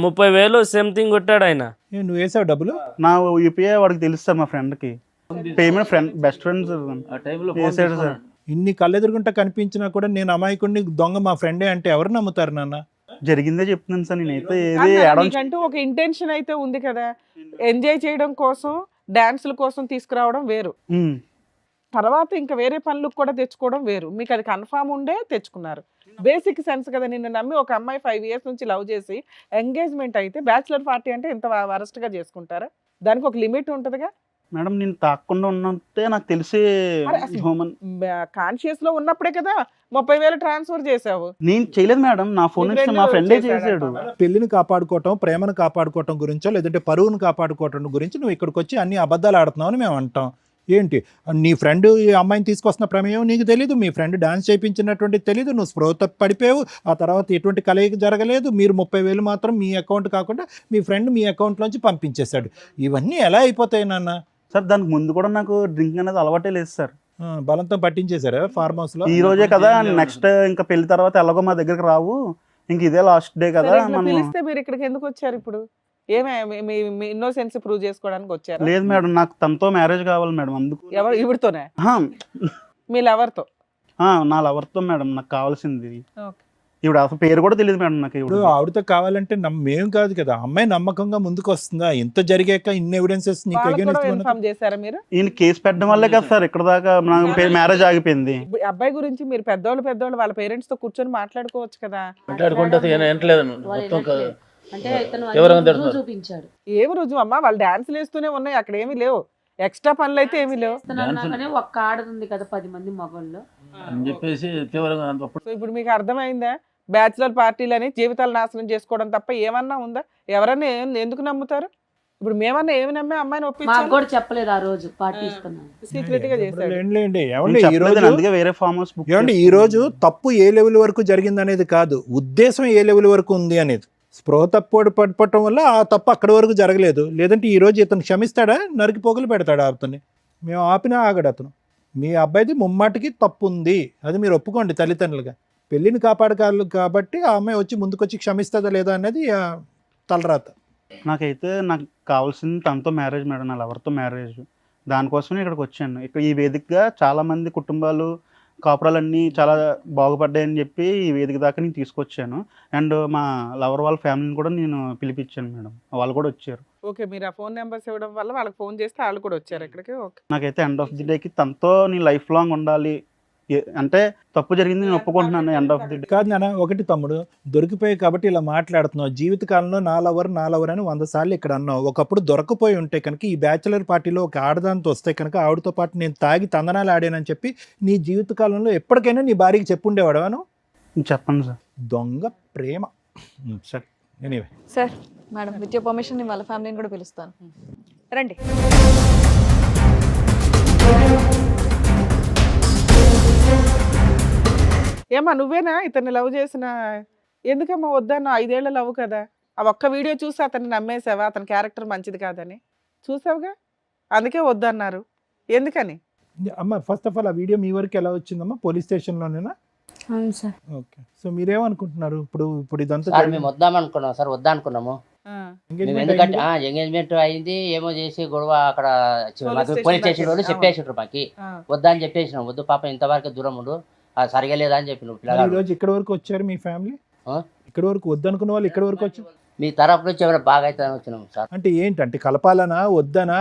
30,000 సంథింగ్ కొట్టాడు ఆయన. నువ్వు వేసావు డబ్బులు? నా యూపీఐ వాడికి తెలుసు సార్, మా ఫ్రెండ్కి పేమెంట్ ఫ్రెండ్ బెస్ట్ ఫ్రెండ్స్ ఆ టైంలో వేసాడు సార్. ఇన్ని కళ్ళెదురుగుంటా కనిపించినా కూడా నేను అమాయకుడిని దొంగ మా ఫ్రెండే అంటే ఎవరు నమ్ముతారు నాన్న? జరిగిందే చెప్తున్నాను సార్, నేనైతే ఏది అన్న, యాడ్ నీకంటూ ఒక ఇంటెన్షన్ అయితే ఉంది కదా, ఎంజాయ్ చేయడం కోసం డాన్సుల కోసం తీసుకురావడం వేరు, తర్వాత ఇంకా వేరే పనులకు కూడా తెచ్చుకోవడం వేరు. మీకు అది కన్ఫామ్ ఉండే తెచ్చుకున్నారు. బేసిక్ సెన్స్ కదా, నిన్ను నమ్మి ఒక అమ్మాయి 5 years నుంచి లవ్ చేసి ఎంగేజ్మెంట్ అయితే బ్యాచిలర్ పార్టీ అంటే ఇంత వరస్ట్గా చేసుకుంటారా? దానికి ఒక లిమిట్ ఉంటుందిగా మేడం. నేను తాకుండా ఉన్నట్టే నాకు తెలిసి హ్యూమన్ కాన్షియస్ లో ఉన్నప్పుడే కదా 30,000 ట్రాన్స్ఫర్ చేసావు. నేను చేయలేదు మేడం, నా ఫోన్ నీ నుంచి friend మా ఫ్రెండే చేశాడట. చేసాడు. పెళ్లిని కాపాడుకోవటం, ప్రేమను కాపాడుకోవటం గురించో లేదంటే పరువును కాపాడుకోవటం గురించి నువ్వు ఇక్కడికి వచ్చి అన్ని అబద్ధాలు ఆడుతున్నావు అని మేము అంటాం. ఏంటి నీ ఫ్రెండ్ ఈ అమ్మాయిని తీసుకొస్తున్న ప్రమేయం నీకు తెలీదు, మీ ఫ్రెండ్ డాన్స్ చేయించినటువంటి తెలీదు, నువ్వు స్పృహ తప్పి పడిపోయావు, ఆ తర్వాత ఎటువంటి కలయిక జరగలేదు, మీరు 30,000 మాత్రం మీ అకౌంట్ కాకుండా మీ ఫ్రెండ్ మీ అకౌంట్లోంచి పంపించేశాడు. ఇవన్నీ ఎలా అయిపోతాయి నాన్న? సార్ దానికి ముందు కూడా నాకు డ్రింక్ అనేది అలవాటే లేదు సార్. బలంతో పట్టించేశారా ఫార్మ్ హౌస్ లో? ఈ రోజే కదా, నెక్స్ట్ ఇంకా పెళ్లి తర్వాత ఎలాగో మా దగ్గరికి రావు, ఇంక ఇదే లాస్ట్ డే కదా సరే, ఇట్లా మనం. పిలిస్తే మీరు ఇక్కడికి ఎందుకు వచ్చారు ఇప్పుడు? ఏమే మీ ఇన్నోసెన్స్ ప్రూవ్ చేసుకోవడానికి వచ్చారు? లేదు మేడం, నాకు తనతో మ్యారేజ్ కావాలి మేడం, అందుకు. ఎవరు ఇవిడితోనే? ఆహా, మీ లవర్తో? నా లవర్తో మేడం నాకు కావాల్సింది. ఓకే. ఇప్పుడు అసలు పేరు కూడా తెలియదు మేడం నాకు. ఇప్పుడు ఇప్పుడు ఆవిడతో కావాలంటే మేము కాదు కదా, అమ్మాయి నమ్మకంగా ముందుకు వస్తుందా? ఇంత జరిగాక ఇన్ని ఎవిడెన్సెస్ నీకు వాళ్ళకు కూడా against ఇన్ఫార్మ్ చేశారా మీరు? ఈయన కేసు పెట్టడం వల్లే కదా సార్ ఇక్కడ దాకా మ్యారేజ్ ఆగిపోయింది. ఇప్పుడు అబ్బాయి గురించి మీరు పెద్దోళ్ళు వాళ్ళ పేరెంట్స్ తో కూర్చొని మాట్లాడుకోవచ్చు కదా. మాట్లాడుకుంటే వినట్లేదు మొత్తం అంటే ఇతను ఎవరు అన్ని అందరు రుజువు చూపించాడు. ఏమి రుజువు అమ్మా, వాళ్ళు డాన్సులు వేస్తూనే ఉన్నాయి, అక్కడ ఏమీ లేవు, ఎక్స్ట్రా పనులు అయితే ఏమీ లేవు. ఇతను అన్నాకనే ఒక్క ఆడది ఉంది కదా 10 మంది మగళ్ళు. అని చెప్పేసి తీవ్రంగా అప్పుడు సో ఇప్పుడు మీకు అర్థమైందా? బ్యాచులర్ పార్టీలని జీవితాలు నాశనం చేసుకోవడం తప్ప ఏమన్నా ఉందా? ఎవరన్నా ఎందుకు నమ్ముతారు? ఇప్పుడు మేమన్నా ఏమి నమ్మే అమ్మాయిని మాకు ఒప్పించాలి? కూడా చెప్పలేదు ఆ రోజు పార్టీ ఇస్తున్నాను. సీక్రెట్ గా చేశాడు. లేండి. నేను ఏమండి ఈ చెప్పలేదు, రోజు అందుకే వేరే ఫామ్ హౌస్ బుక్ ఏమండి ఈ రోజు తప్పు ఏ లెవెల్ వరకు జరిగింది అనేది కాదు, ఉద్దేశం ఏ లెవెల్ వరకు ఉంది అనేది. స్పృహ తప్పు పడిపోవటం వల్ల ఆ తప్పు అక్కడి వరకు జరగలేదు. లేదంటే ఈ రోజు ఇతను క్షమిస్తాడా? నరికి పోగులు పెడతాడా అతన్ని? మేము ఆపినా ఆగడు అతను. మీ అబ్బాయిది ముమ్మాటికి తప్పు ఉంది, అది మీరు ఒప్పుకోండి తల్లిదండ్రులుగా. పెళ్ళిని కాపాడకాలి కాబట్టి ఆ అమ్మాయి వచ్చి ముందుకొచ్చి క్షమిస్తుందా లేదా అనేది తలరాత. నాకైతే నాకు కావాల్సింది తనతో మ్యారేజ్ మేడం, నా లవర్తో మ్యారేజ్. దానికోసమే ఇక్కడికి వచ్చాను. ఇక్కడ ఈ వేదికగా చాలా మంది కుటుంబాలు కాపురాలన్నీ చాలా బాగుపడ్డాయని చెప్పి ఈ వేదిక దాకా నేను తీసుకొచ్చాను. అండ్ మా లవర్ వాళ్ళ ఫ్యామిలీని కూడా నేను పిలిపించాను మేడం, వాళ్ళు కూడా వచ్చారు. ఓకే, మీరు ఆ ఫోన్ నెంబర్స్ ఇవ్వడం వల్ల వాళ్ళకి ఫోన్ చేస్తే వాళ్ళు కూడా వచ్చారు ఇక్కడికి. ఓకే, నాకైతే ఎండ్ ఆఫ్ ది డేకి తనతో నేను లైఫ్ లాంగ్ ఉండాలి. అంటే తప్పు జరిగింది నేను ఒప్పుకుంటున్నాను. ఎండ్ ఆఫ్ ది డే కాదు నాన్న, ఒకటి తమ్ముడు దొరికిపోయి కాబట్టి ఇలా మాట్లాడుతున్నావు. జీవితకాలంలో నా లవర్ అని 100 సార్లు ఇక్కడ అన్నావు. ఒకప్పుడు దొరకపోయి ఉంటే కనుక ఈ బ్యాచులర్ పార్టీలో ఒక ఆడదాంతో వస్తే కనుక ఆవిడతో పాటు నేను తాగి తందనాలు ఆడానని చెప్పి నీ జీవితకాలంలో ఎప్పటికైనా నీ భార్యకి చెప్పుండేవాడవాను? చెప్పండి సార్. దొంగ ప్రేమ. సరే, anyway. Sir, madam with your permission నేను వాళ్ళ ఫ్యామిలీని కూడా పిలుస్తాను. రండి. ఏమ్మా నువ్వేనా ఇతన్ని లవ్ చేసిన? ఎందుకమ్మా వద్దన్నా? 5 ఏళ్ల లవ్ కదా. ఆ ఒక్క వీడియో చూసి అతన్ని నమ్మేసావా? అతని క్యారెక్టర్ మంచిది కాదని చూసావుగా, అందుకే వద్దన్నారు. ఎందుకని? అమ్మ ఫస్ట్ ఆఫ్ ఆల్ ఆ వీడియో మీ వరకు ఎలా వచ్చిందమ్మా? పోలీస్ స్టేషన్లోనేనా? అవును సార్. ఓకే. సో మీరేమనుకుంటున్నారు ఇప్పుడు ఇదంతా సార్? మేము వద్దామనుకున్నాం సార్, వద్దనుకున్నాము. మేము ఎంగేజ్మెంట్ ఎందుకంటే ఎంగేజ్మెంట్ అయింది, ఏమో చేసి గొడవ అక్కడ పోలీస్ స్టేషన్ వాళ్ళు చెప్పేసిండ్రు మాకి, వద్దా అని చెప్పేసినాం. వద్దు పాప ఇంతవరకు దూరం ఉండు, అది సరిగా లేదా అని చెప్పిన ఈ పిల్లలు. రోజు ఇక్కడ వరకు వచ్చారు మీ ఫ్యామిలీ? ఇక్కడ వరకు వద్దనుకున్న వాళ్ళు ఇక్కడ వరకు వచ్చారు. మీ తరపు నుంచి ఏమైనా బాగా అవుతుందని వచ్చినాం సార్. అంటే ఏంటంటే కలపాలనా వద్దనా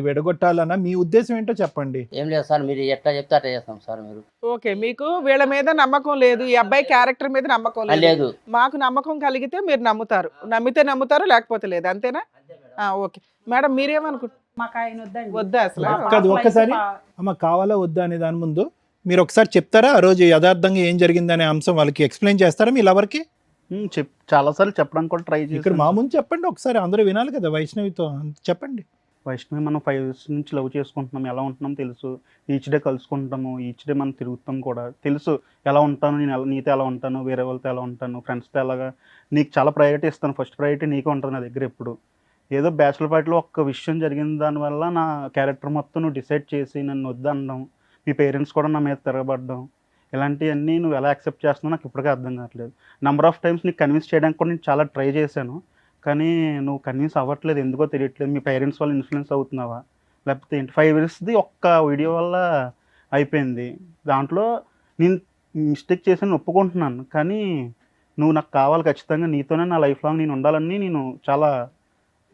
విడగొట్టాలనా మీ ఉద్దేశం ఏంటో చెప్పండి. ఏం లేదు సార్, మీరు ఎట్లా చెప్తే అట్లా చేస్తాం సార్. మీరు ఓకే, మీకు వీళ్ళ మీద నమ్మకం లేదు, ఈ అబ్బాయి క్యారెక్టర్ మీద నమ్మకం లేదు. లేదు. మాకు నమ్మకం కలిగితే మీరు నమ్ముతారు, నమ్మితే నమ్ముతారు, లేకపోతే లేదు, అంతేనా? ఓకే మేడం, మీరేమనుకుంటున్నారు? మాకు ఆయన వద్దండి. వద్దా అసలు? కాదు, ఒక్కసారి అమ్మ కావాలా వద్దా అనే దాని ముందు మీరు ఒకసారి చెప్తారా? ఆ రోజు యథార్థంగా ఏం జరిగిందనే అంశం వాళ్ళకి ఎక్స్ప్లెయిన్ చేస్తారా మీ లవర్కి? చాలాసార్లు చెప్పడానికి కూడా ట్రై ఇక్కడ చేసి మా ముందు చెప్పండి ఒకసారి, అందరూ వినాలి కదా వైష్ణవితో, చెప్పండి. వైష్ణవి మనం 5 years నుంచి లవ్ చేసుకుంటున్నాం, ఎలా ఉంటున్నాం తెలుసు, ఈచ్ డే కలుసుకుంటాము, ఈచ్ డే మనం తిరుగుతాం కూడా తెలుసు, ఎలా ఉంటాను నేను, నీతో ఎలా ఉంటాను, వేరే వాళ్ళతో ఎలా ఉంటాను, ఫ్రెండ్స్తో ఎలాగా, నీకు చాలా ప్రయారిటీ ఇస్తాను, ఫస్ట్ ప్రయారిటీ నీకే ఉంటుంది నా దగ్గర ఎప్పుడు. ఏదో బ్యాచులర్ పార్టీలో ఒక్క విషయం జరిగిన దానివల్ల నా క్యారెక్టర్ మొత్తం నువ్వు డిసైడ్ చేసి నన్ను వద్దనడం, మీ పేరెంట్స్ కూడా నా మీద తిరగబడడం, ఇలాంటివన్నీ నువ్వు ఎలా యాక్సెప్ట్ చేస్తున్నావు నాకు ఇప్పటికే అర్థం కావట్లేదు. నెంబర్ ఆఫ్ టైమ్స్ నీకు కన్విన్స్ చేయడానికి కూడా నేను చాలా ట్రై చేశాను, కానీ నువ్వు కన్విన్స్ అవ్వట్లేదు, ఎందుకో తెలియట్లేదు. మీ పేరెంట్స్ వల్ల ఇన్ఫ్లుయెన్స్ అవుతున్నావా లేకపోతే ఏంటి? 5 yearsది ఒక్క వీడియో వల్ల అయిపోయింది. దాంట్లో నేను మిస్టేక్ చేశాను ఒప్పుకుంటున్నాను, కానీ నువ్వు నాకు కావాలి ఖచ్చితంగా, నీతోనే నా లైఫ్ లాంగ్ నేను ఉండాలని నేను చాలా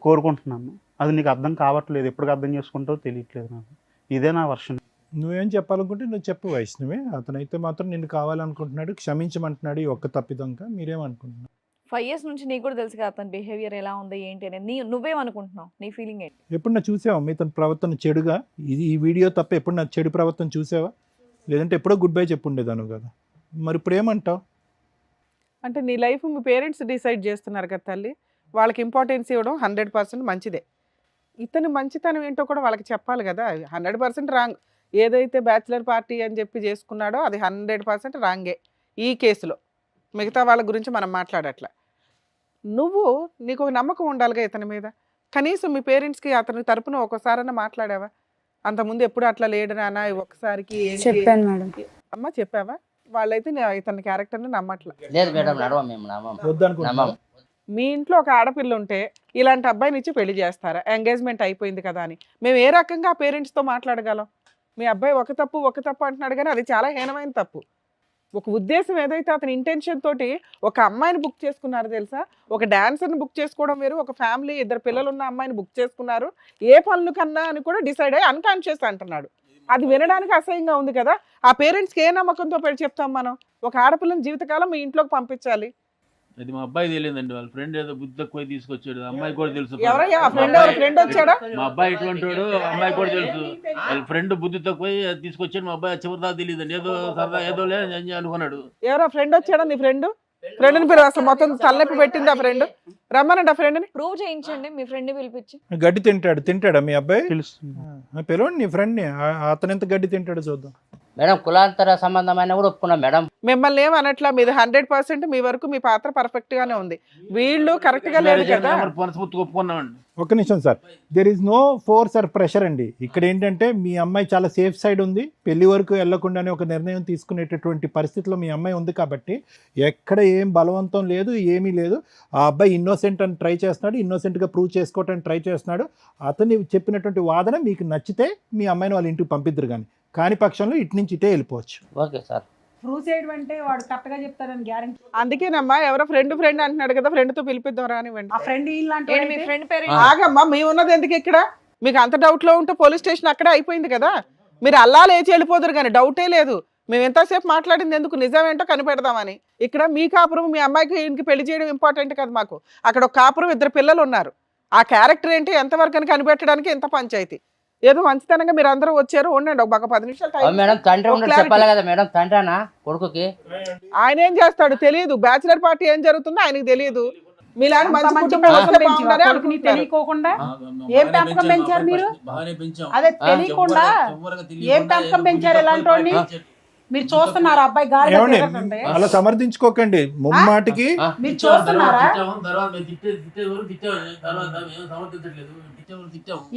కోరుకుంటున్నాను. అది నీకు అర్థం కావట్లేదు, ఎప్పటికి అర్థం చేసుకుంటావో తెలియట్లేదు నాకు. ఇదే నా వర్షన్. నువ్వేం చెప్పాలనుకుంటే నువ్వు చెప్పు వైష్ణవి. అతనైతే మాత్రం నిన్ను కావాలనుకుంటున్నాడు, క్షమించమంటున్నాడు ఈ ఒక్క తప్పిదంక. మీరేమనుకుంటున్నావు? 5 years నుంచి నీకు కూడా తెలుసు కదా అతని బిహేవియర్ ఎలా ఉంది ఏంటి అనేది. నువ్వేమనుకుంటున్నావు, నీ ఫీలింగ్ ఏంటి? ఎప్పుడన్నా చూసావా మీ తన ప్రవర్తన చెడుగా? ఈ వీడియో తప్ప ఎప్పుడు నా చెడు ప్రవర్తన చూసావా? లేదంటే ఎప్పుడో గుడ్ బై చెప్పుండేదాను కదా, మరి ఇప్పుడు ఏమంటావు? అంటే నీ లైఫ్ మీ పేరెంట్స్ డిసైడ్ చేస్తున్నారు కదా తల్లి, వాళ్ళకి ఇంపార్టెన్స్ ఇవ్వడం 100% మంచిదే. ఇతని మంచితనం ఏంటో కూడా వాళ్ళకి చెప్పాలి కదా. 100% రాంగ్. ఏదైతే బ్యాచిలర్ పార్టీ అని చెప్పి చేసుకున్నాడో అది 100% రాంగే ఈ కేసులో. మిగతా వాళ్ళ గురించి మనం మాట్లాడట్లా. నీకు ఒక నమ్మకం ఉండాలిగా ఇతని మీద. కనీసం మీ పేరెంట్స్కి అతని తరపున ఒకసారైనా మాట్లాడావా? అంతకుముందు ఎప్పుడు అట్లా లేడు నాన్న, ఒకసారికి చెప్పాను మేడం. అమ్మ చెప్పావా? వాళ్ళైతే ఇతని క్యారెక్టర్ని నమ్మట్లా. లేదు మేడం, నడవం మేము వద్దనుకుంటున్నావా? మీ ఇంట్లో ఒక ఆడపిల్ల ఉంటే ఇలాంటి అబ్బాయిని ఇచ్చి పెళ్లి చేస్తారా? ఎంగేజ్మెంట్ అయిపోయింది కదా అని మేము ఏ రకంగా ఆ పేరెంట్స్తో మాట్లాడగలం? మీ అబ్బాయి ఒక తప్పు అంటున్నాడు, కానీ అది చాలా హీనమైన తప్పు. ఒక ఉద్దేశం ఏదైతే అతని ఇంటెన్షన్ తోటి ఒక అమ్మాయిని బుక్ చేసుకున్నారు తెలుసా, ఒక డాన్సర్ని బుక్ చేసుకోవడం వేరు, ఒక ఫ్యామిలీ 2 పిల్లలు ఉన్న అమ్మాయిని బుక్ చేసుకున్నారు, ఏ పనులు కన్నా అని కూడా డిసైడ్ అయ్యి అన్కాన్షియస్ అంటున్నాడు. అది వినడానికి అసహ్యంగా ఉంది కదా. ఆ పేరెంట్స్కి ఏ నమ్మకంతో పెట్టి చెప్తాం మనం? ఒక ఆడపిల్లని జీవితకాలం మీ ఇంట్లోకి పంపించాలి. అది మా అబ్బాయి తెలియదండి, వాళ్ళ ఫ్రెండ్ ఏదో బుద్ధి తక్కువ తీసుకొచ్చాడు, అమ్మాయి కూడా తెలుసు. ఎవరయ్యా ఆ ఫ్రెండ్? ఫ్రెండ్ వచ్చాడా? మా అబ్బాయి ఇటువంటి వాడు, అమ్మాయి కూడా తెలుసు. వాళ్ళ ఫ్రెండ్ బుద్ధి తక్కువ తీసుకొచ్చాడు, మా అబ్బాయి చివరి దాకా తెలియదండి, ఏదో సరదా ఏదో లేదు అనుకున్నాడు. ఎవరో ఫ్రెండ్ వచ్చాడా? నీ ఫ్రెండ్ని పేరు అసలు మొత్తం తలనొప్పి పెట్టింది ఆ ఫ్రెండ్. రమ్మనండి ఆ ఫ్రెండ్ని. ప్రూవ్ చేయించండి మీ ఫ్రెండ్ని పిలిపించి. గడ్డి తింటాడా మీ అబ్బాయి? తెలుస్తుంది. పిలవండి నీ ఫ్రెండ్ని, అతను ఎంత గడ్డి తింటాడో చూద్దాం. మేడం. కులాంతర సంబంధమైన కూడా ఒప్పుకున్నాం మేడం. మిమ్మల్ని ఏమనట్లా, మీది 100% మీ వరకు మీ పాత్ర పర్ఫెక్ట్ గానే ఉంది. వీళ్ళు కరెక్ట్ గా లేదు కదా. ఒప్పుకున్నామండి. ఒక్క నిమిషం sir, there is no force or pressure అండి. ఇక్కడ ఏంటంటే మీ అమ్మాయి చాలా సేఫ్ సైడ్ ఉంది, పెళ్లి వరకు వెళ్లకుండానే ఒక నిర్ణయం తీసుకునేటటువంటి పరిస్థితిలో మీ అమ్మాయి ఉంది కాబట్టి ఎక్కడ ఏం బలవంతం లేదు, ఏమీ లేదు. ఆ అబ్బాయి ఇన్నోసెంట్ అని ట్రై చేస్తున్నాడు, ఇన్నోసెంట్గా ప్రూవ్ చేసుకోవటానికి ట్రై చేస్తున్నాడు. అతన్ని చెప్పినటువంటి వాదన మీకు నచ్చితే మీ అమ్మాయిని వాళ్ళ ఇంటికి పంపిద్దరు, కాని పక్షంలో ఇటు నుంచి ఇటే వెళ్ళిపోవచ్చు. Okay sir. ప్రూవ్ చేయడం అంటే వాడు కరెక్ట్ గా చెప్తారని గ్యారెంటీ. అందుకేనమ్మా ఎవరో ఫ్రెండ్ అంటున్నాడు కదా, ఫ్రెండ్ తో పిలిపిద్దాం రానివ్వండి. ఆ ఫ్రెండ్ మీ ఫ్రెండ్ పేరు ఆగమ్మా, మేము ఉన్నది ఎందుకు ఇక్కడ? మీకు అంత డౌట్ లో ఉంటే పోలీస్ స్టేషన్ అక్కడే అయిపోయింది కదా. మీరు అల్లా లేచి వెళ్ళిపోదురు కానీ డౌటే లేదు. మేము ఎంతసేపు మాట్లాడింది ఎందుకు, నిజమేంటో కనిపెడదామని. ఇక్కడ మీ కాపురం, మీ అమ్మాయికి ఇంటికి పెళ్లి చేయడం ఇంపార్టెంట్ కదా మాకు. అక్కడ ఒక కాపురం, 2 పిల్లలు ఉన్నారు. ఆ క్యారెక్టర్ ఏంటి ఎంతవరకు అని కనిపెట్టడానికి ఎంత పంచాయతీ. ఏదో మంచితనంగా మీరు అందరూ వచ్చారు, ఉండండి ఒక 10 నిమిషాలు మేడం. తండ్రి చెప్పాలి కదా మేడం, తండ్రినా కొడుకుకి ఆయన ఏం చేస్తాడు తెలియదు. బ్యాచిలర్ పార్టీ ఏం జరుగుతుందో ఆయనకు తెలియదు. మీలాంటి తెలియకోకుండా ఏం పెంపకం పెంచారు మీరు? అదే తెలియకుండా ఏం పెంపకం పెంచారు ఇలాంటి వాడిని? మీరు చూస్తున్నారు అబ్బాయి గాలి అలా సమర్థించుకోకండి ముమ్మాటికి. మీరు చూస్తున్నారా?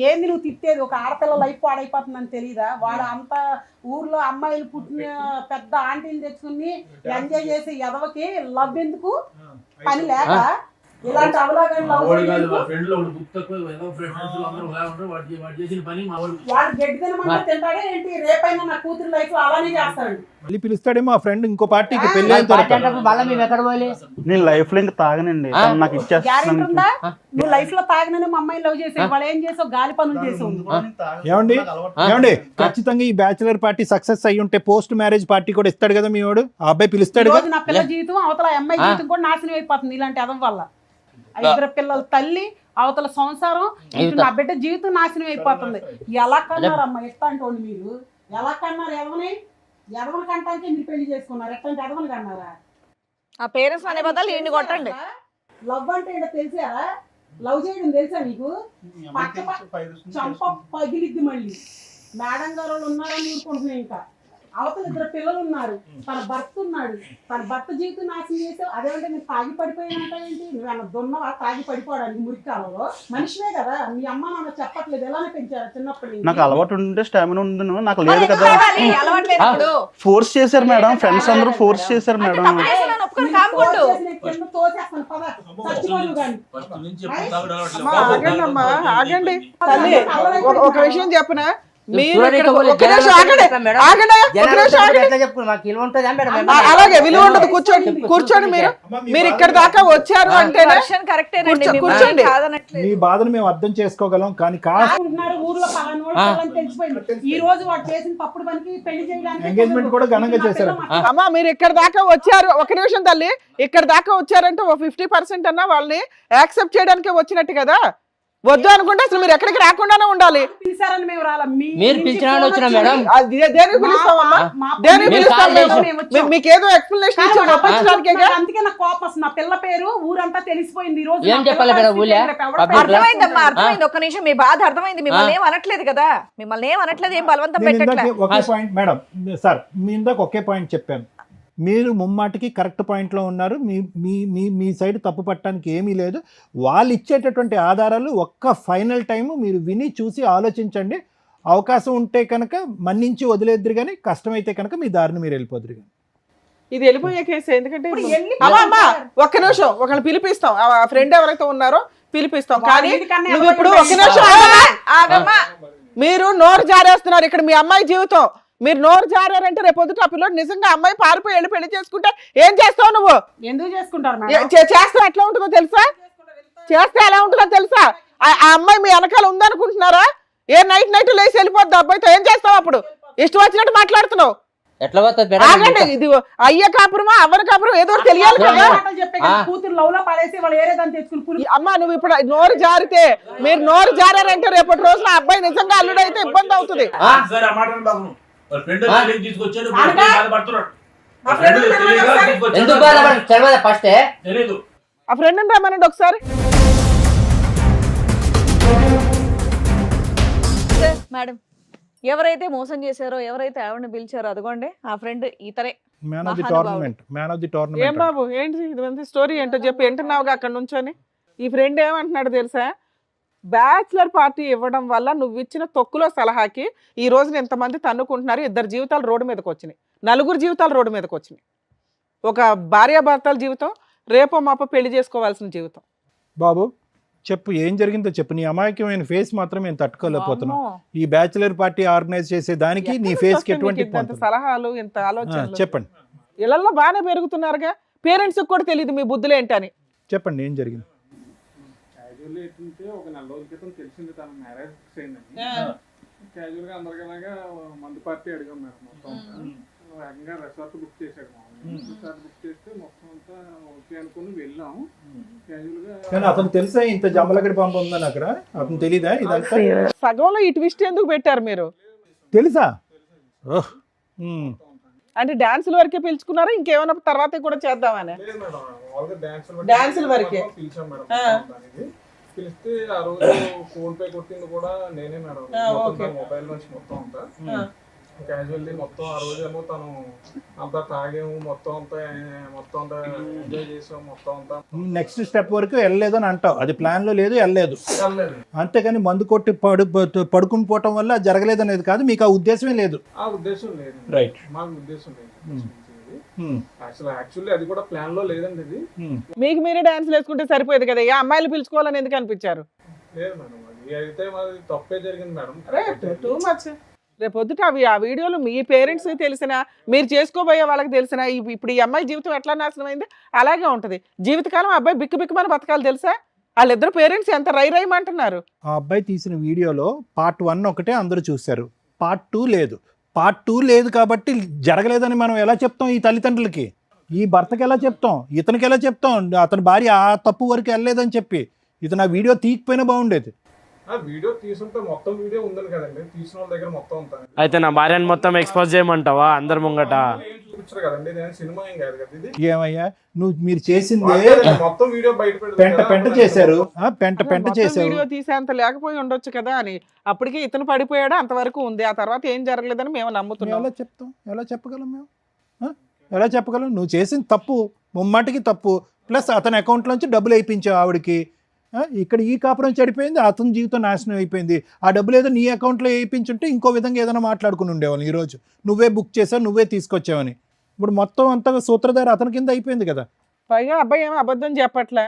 ఏంది నువ్వు తిట్టేది? ఒక ఆడపిల్ల లైఫ్ పాడైపోతుందని తెలియదా? వాడు అంత ఊర్లో అమ్మాయిలు పుట్టిన పెద్ద ఆంటీని తెచ్చుకుని ఎంజాయ్ చేసి ఎదవకి లవ్ ఎందుకు? పని లేక ఇలాంటి వాడు గడ్డి తినమంటే తింటాడే ఏంటి? రేపైనా నా కూతురు లైఫ్ అలానే చేస్తాడు. మళ్ళీ పిలుస్తాడేమో ఆ ఫ్రెండ్ ఇంకో పార్టీకి పెళ్లి అయిన తర్వాత. నేను లైఫ్ లో ఇంకా తాగనండి, నాకు గ్యారెంటీ ఉందా? నువ్వు లైఫ్ లో తాగిననే మా అమ్మాయిని లవ్ చేసి వాళ్ళు ఏం చేసావు? గాలి పనులు చేసావు. ఏమండి ఖచ్చితంగా ఈ బ్యాచిలర్ పార్టీ సక్సెస్ అయ్యి ఉంటే పోస్ట్ మ్యారేజ్ పార్టీ కూడా ఇస్తాడు కదా మీ వాడు. ఆ అబ్బాయి పిలుస్తాడు కదా. నా పిల్ల జీవితం అవతల అమ్మాయి జీవితం కూడా నాశనం అయిపోతుంది ఇలాంటి అదం వల్ల. 2 పిల్లల తల్లి, అవతల సంసారం, నా బిడ్డ జీవితం నాశనం అయిపోతుంది. ఎలా కన్నారమ్మా ఎట్లాంటి మీరు? ఎలా కన్నారు? ఎదవని కంటానికి మీరు పెళ్లి చేసుకున్నారు, ఎట్లాంటి ఎదవని కన్నారా? ఆ పేరెంట్స్ అనే బదులు ఈయన్ని కొట్టండి. లవ్ అంటే ఏంటో తెలిసారా? లవ్ చేయడం తెలుసా నీకు? చంప పగిలిద్ది మళ్ళీ. మేడం గారు వాళ్ళు ఉన్నారని ఊరుకుంటున్నాయి. ఇంకా అవతల 2 పిల్లలు ఉన్నారు, తన భర్త ఉన్నాడు, తన భర్త జీవితం నాశనం చేసావు. అదేమంటే నేను తాగి పడిపోయినంటావేంటి? నువ్వేమన్నా దున్నవా తాగి పడిపోవడానికి మురికాలలో? మనిషివే కదా, మీ అమ్మ నాన్న చెప్పట్లేదు, ఎలానే పెంచారా చిన్నప్పటి నుంచి? నాకు అలవాటు ఉంటే స్టామినా ఉంది, నాకు లేదు కదా. అలవాట్లేదు ఇప్పుడు. ఫోర్స్ చేశారు మేడం, ఫ్రెండ్స్ అందరూ ఫోర్స్ చేశారు మేడం. కింద తోసేస్తాను పద, చచ్చిపోను కానీ. అమ్మా ఆగండి అమ్మా, ఆగండి తల్లి. ఒక విషయం చెప్పనా, మీరు ఇక్కడ చూడండి, ఒక నిమిషం ఆగండి, ఆగండి, ఒక నిమిషం ఆగండి. అలాగే విలువ ఉండదు, కూర్చోండి, కూర్చోండి. మీరు ఇక్కడ దాకా వచ్చారు అంటే కూర్చోండి. మీ బాధను మేము అర్థం చేసుకోగలం, కానీ కాస్ట్ ఊర్లో పలానా తెలిసిపోయింది. ఈ రోజు వాడు చేసిన తప్పుడు పనికి పెళ్లి చేయడానికి ఎంగేజ్మెంట్ కూడా ఘనంగా చేశారు. అమ్మా మీరు ఇక్కడ దాకా వచ్చారు, ఒక నిమిషం తల్లి, ఇక్కడ దాకా వచ్చారంటే 50% అన్నా వాళ్ళని యాక్సెప్ట్ చేయడానికి వచ్చినట్టు కదా. వద్దు అనుకుంటే అసలు మీరు ఎక్కడికి రాకుండానే ఉండాలి. పిలిచారని మేము రాలా. మీరు పిలిచినా వచ్చినా మేడం, దేనికి పిలుస్తామమ్మా? దేనికి పిలుస్తాం మేము? మీకేదో ఎక్స్ప్లెనేషన్ ఇచ్చి పంపించడానికే. అందుకే నాకు కోపం వస్తుంది. నా పిల్ల పేరు ఊరంతా తెలిసిపోయింది. ఈ రోజు ఏం చెప్పాలి మేడం? ఊళ్ళో అర్థమైందమ్మా, అర్థమైంది. ఒక్క నిమిషం, మీ బాధ అర్థమైంది. మిమ్మల్ని ఏం అనట్లేదు కదా, మిమ్మల్ని ఏం అనట్లేదు, ఏం బలవంతం పెట్టట్లేదు. ఒకే పాయింట్ మేడం సార్, మీ ఇందాక ఒకే పాయింట్ చెప్పాను. మీరు ముమ్మాటికి కరెక్ట్ పాయింట్లో ఉన్నారు. మీ సైడ్ తప్పు పట్టడానికి ఏమీ లేదు. వాళ్ళు ఇచ్చేటటువంటి ఆధారాలు ఒక్క ఫైనల్ టైము మీరు విని చూసి ఆలోచించండి. అవకాశం ఉంటే కనుక మన్నించి వదిలేద్దరు, కానీ కష్టమైతే కనుక మీ దారిని మీరు వెళ్ళిపోదురు. కానీ ఇది వెళ్ళిపోయే కేసు. ఎందుకంటే అమ్మా ఒక్క నిమిషం, ఒకళ్ళు పిలిపిస్తాం, ఆ ఫ్రెండ్ ఎవరైతే ఉన్నారో పిలిపిస్తాం. కానీ నువ్వు ఇప్పుడు ఒక నిమిషం ఆగమ్మా, మీరు నోరు జారేస్తున్నారు. ఇక్కడ మీ అమ్మాయి జీవితం, మీరు నోరు జారారంటే రేపు పొద్దుట ఆ పిల్లడు నిజంగా అమ్మాయి పారిపోయి వెళ్ళి పెళ్లి చేసుకుంటే ఏం చేస్తావు నువ్వు? ఎందుకు చేసుకుంటారు? చేస్తే ఎట్లా ఉంటుందో తెలుసా? చేస్తే ఎలా ఉంటుందో తెలుసా? ఆ అమ్మాయి మీ వెనకాల ఉందనుకుంటున్నారా? నైట్ లేసి వెళ్ళిపోద్ది అబ్బాయితో. ఏం చేస్తావు అప్పుడు? ఇష్టం వచ్చినట్టు మాట్లాడుతున్నావు. ఎట్లా ఆగండి, ఇది అయ్య కాపురమా అవ్వని కాపురం ఏదో తెలియాలి కదా. కూతురు లవ్ లో పడేసి వాళ్ళు ఏరేదాన్ని తెచ్చుకుని అమ్మా నువ్వు ఇప్పుడు నోరు జారితే, మీరు నోరు జారారంటే రేపటి రోజున అబ్బాయి నిజంగా అల్లుడు అయితే ఇబ్బంది అవుతుంది. ఆ ఫ్రెండ్ రమ్మనండి ఒకసారి. మేడం, ఎవరైతే మోసం చేశారో, ఎవరైతే ఆవిడని పిలిచారో అదిగోండి ఆ ఫ్రెండ్ ఇతరే. Man of the tournament. ఏం బాబు ఏంటి ఇది స్టోరీ ఏంటో చెప్పి వింటున్నావుగా అక్కడ నుంచొని. ఈ ఫ్రెండ్ ఏమంటున్నాడు తెలుసా? బ్యాచులర్ పార్టీ ఇవ్వడం వల్ల నువ్వు ఇచ్చిన తొక్కులో సలహాకి ఈ రోజున ఎంతమంది తన్నుకుంటున్నారు. 2 జీవితాలు రోడ్డు మీదకి వచ్చినాయి, 4 జీవితాలు రోడ్డు మీదకి వచ్చినాయి. ఒక భార్యాభర్తల జీవితం, రేపో మాపో పెళ్లి చేసుకోవాల్సిన జీవితం. బాబు చెప్పు, ఏం జరిగిందో చెప్పు. నీ అమాయకమైన ఫేస్ మాత్రం నేను తట్టుకోలేకపోతున్నావు. ఈ బ్యాచులర్ పార్టీ ఆర్గనైజ్ చేసే దానికి నీ ఫేస్ కి ఎటువంటి సలహాలు, ఇంత ఆలోచన చెప్పండి. ఇళ్లలో బాగానే పెరుగుతున్నారుగా, పేరెంట్స్ కూడా తెలియదు మీ బుద్ధులు ఏంటని. చెప్పండి, ఏం జరిగింది? ఒక 4 రోజుల క్రితం తెలిసింది తన మ్యారేజ్ ఫిక్స్ అయిందని. క్యాజువల్ గా అందరికలాగా మందు పార్టీ అడిగాం మేడం. మొత్తం ఏకంగా రిసార్ట్ బుక్ చేశాడు. రిసార్ట్ బుక్ చేస్తే మొత్తం అంతా ఓకే అనుకుని వెళ్ళాం. క్యాజువల్ గా కానీ అతను తెలుసా ఇంత జమ్మలగడి పంప ఉందని అక్కడ? అతను తెలీదా ఇదంతా? సగంలో ఈ ట్విస్ట్ ఎందుకు పెట్టారు మీరు? తెలుసా? అంటే డాన్సుల వరకే పిలుచుకున్నారా, ఇంకేమైనా తర్వాత కూడా చేద్దామని? డాన్సుల వరకే పిలిచాం మేడం. పిలిస్తే ఆ రోజు ఫోన్ పే కొట్టింది కూడా నేనే మేడం. మొబైల్ నుంచి మొత్తం అంతా క్యాజువల్లీ మొత్తం ఆ రోజు ఏమో తను అంతా తాగాము, మొత్తం అంతా ఎంజాయ్ చేసాము, మొత్తం అంతా. నెక్స్ట్ స్టెప్ వరకు వెళ్ళలేదని అంటావు, అది ప్లాన్ లో లేదు, వెళ్ళలేదు. అంతేగాని మందు కొట్టి పడుకుని పోవటం వల్ల జరగలేదు అనేది కాదు, మీకు ఆ ఉద్దేశమే లేదు? ఆ ఉద్దేశం లేదు, రైట్, మాకు ఉద్దేశం లేదు. యాక్చువల్లీ అది కూడా ప్లాన్ లో లేదండి. ఇది మీకు మీరే డాన్స్ వేసుకుంటే సరిపోయేది కదా, ఏ అమ్మాయిలు పిలుచుకోవాలని ఎందుకు అనిపించారు? లేదు మేడం, అది అయితే మాది తప్పే జరిగింది మేడం. Too much. రేపు పొద్దుట ఆ వీడియోలు మీ పేరెంట్స్ తెలిసినా, మీరు చేసుకోబోయే వాళ్ళకి తెలిసినా, ఇప్పుడు ఈ అమ్మాయి జీవితం ఎట్లా నాశనం అయింది అలాగే ఉంటది. జీవితకాలం అబ్బాయి బిక్కుబిక్కుమని బతకాలి తెలుసా? వాళ్ళిద్దరు పేరెంట్స్ ఎంత రైమంటున్నారు. ఆ అబ్బాయి తీసిన వీడియోలో పార్ట్ 1 ఒకటే అందరూ చూశారు, పార్ట్ 2 లేదు. పార్ట్ 2 లేదు కాబట్టి జరగలేదని మనం ఎలా చెప్తాం ఈ తల్లిదండ్రులకి? ఈ భర్తకి ఎలా చెప్తాం? ఇతనికి ఎలా చెప్తాం? అతని భార్య ఆ తప్పు వరకు వెళ్ళలేదని చెప్పి ఇతను ఆ వీడియో తీయకపోయినా బాగుండేది. వీడియో తీసుంటే మొత్తం వీడియో ఉందని కదండి, తీసిన వాళ్ళ దగ్గర మొత్తం ఉంటాను. అయితే నా భార్యను మొత్తం ఎక్స్పోజ్ చేయమంటావా అందరి ముంగట? పిక్చర్ కదండి, నేను సినిమా ఏం కాదు కదా ఇది. ఏమయ్యా మీరు చేసిందే మొత్తం వీడియో బయట పెంట చేశారు, పెంట చేశారు. వీడియో తీసేంత లేకపోయి ఉండొచ్చు కదా అని. అప్పటికి ఇతను పడిపోయాడు, అంతవరకు ఉంది. ఆ తర్వాత ఏం జరగలేదని మేము నమ్ముతున్నాం. ఎలా చెప్తాం, ఎలా చెప్పగలం మేము? ఎలా చెప్పగలం? నువ్వు చేసిన తప్పు ముమ్మాటికి తప్పు, ప్లస్ అతని అకౌంట్లోంచి డబ్బులు వేయించావు ఆవిడకి. ఇక్కడ ఈ కాపురం చెడిపోయింది, అతని జీవితం నాశనం అయిపోయింది. ఆ డబ్బులు ఏదో నీ అకౌంట్లో వేయించుంటే ఇంకో విధంగా ఏదైనా మాట్లాడుకుని ఉండేవాళ్ళు ఈరోజు. నువ్వే బుక్ చేసావు, నువ్వే తీసుకొచ్చావని. ఇప్పుడు మొత్తం అంతా సూత్రధారి అతని కింద అయిపోయింది కదా. పైగా అబ్బాయి ఏమో అబద్ధం చెప్పట్లే,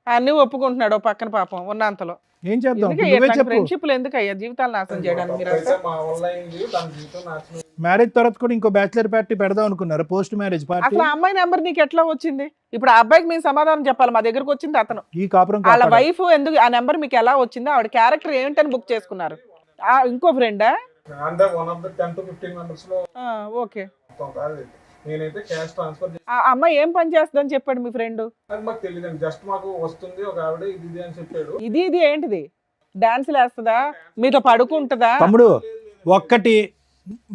అన్నీ ఒప్పుకుంటున్నాడు పక్కన పాపం ఉన్నంతలో. ఏం చేద్దాం? నువ్వే చెప్పు. ఫ్రెండ్షిప్లు ఎందుకు అయ్యా జీవితాలు నాశనం చేయడానికి? మీరు మా వల్ల అయింది, తన జీవితం నాశనం. మ్యారేజ్ తర్వాత కూడా ఇంకో బ్యాచిలర్ పార్టీ పెడదాం అనుకున్నారు, పోస్ట్ మ్యారేజ్ పార్టీ. అసలు ఆ అమ్మాయి నెంబర్ నీకు ఎట్లా వచ్చింది? ఇప్పుడు ఆ అబ్బాయికి మేము సమాధానం చెప్పాలి. మా దగ్గరకు వచ్చింది అతను, ఈ కాపురం వాళ్ళ వైఫ్ ఎందుకు ఆ నెంబర్ మీకు ఎలా వచ్చింది? ఆవిడ క్యారెక్టర్ ఏంటని బుక్ చేసుకున్నారు? ఇంకో ఫ్రెండా? అంటే 1 of the 10 to 15 members లో. ఓకే. నేనైతే క్యాష్ ట్రాన్స్ఫర్ ఆ అమ్మాయి ఏం పని చేస్తుందని చెప్పాడు మీ ఫ్రెండ్? అది మాకు తెలియదండి, జస్ట్ మాకు వస్తుంది ఒక ఆవిడ ఇది అని చెప్పాడు. ఇది ఏంటిది? డాన్సులు వేస్తుందా, మీతో పడుకుంటుందా? తమ్ముడు ఒక్కటి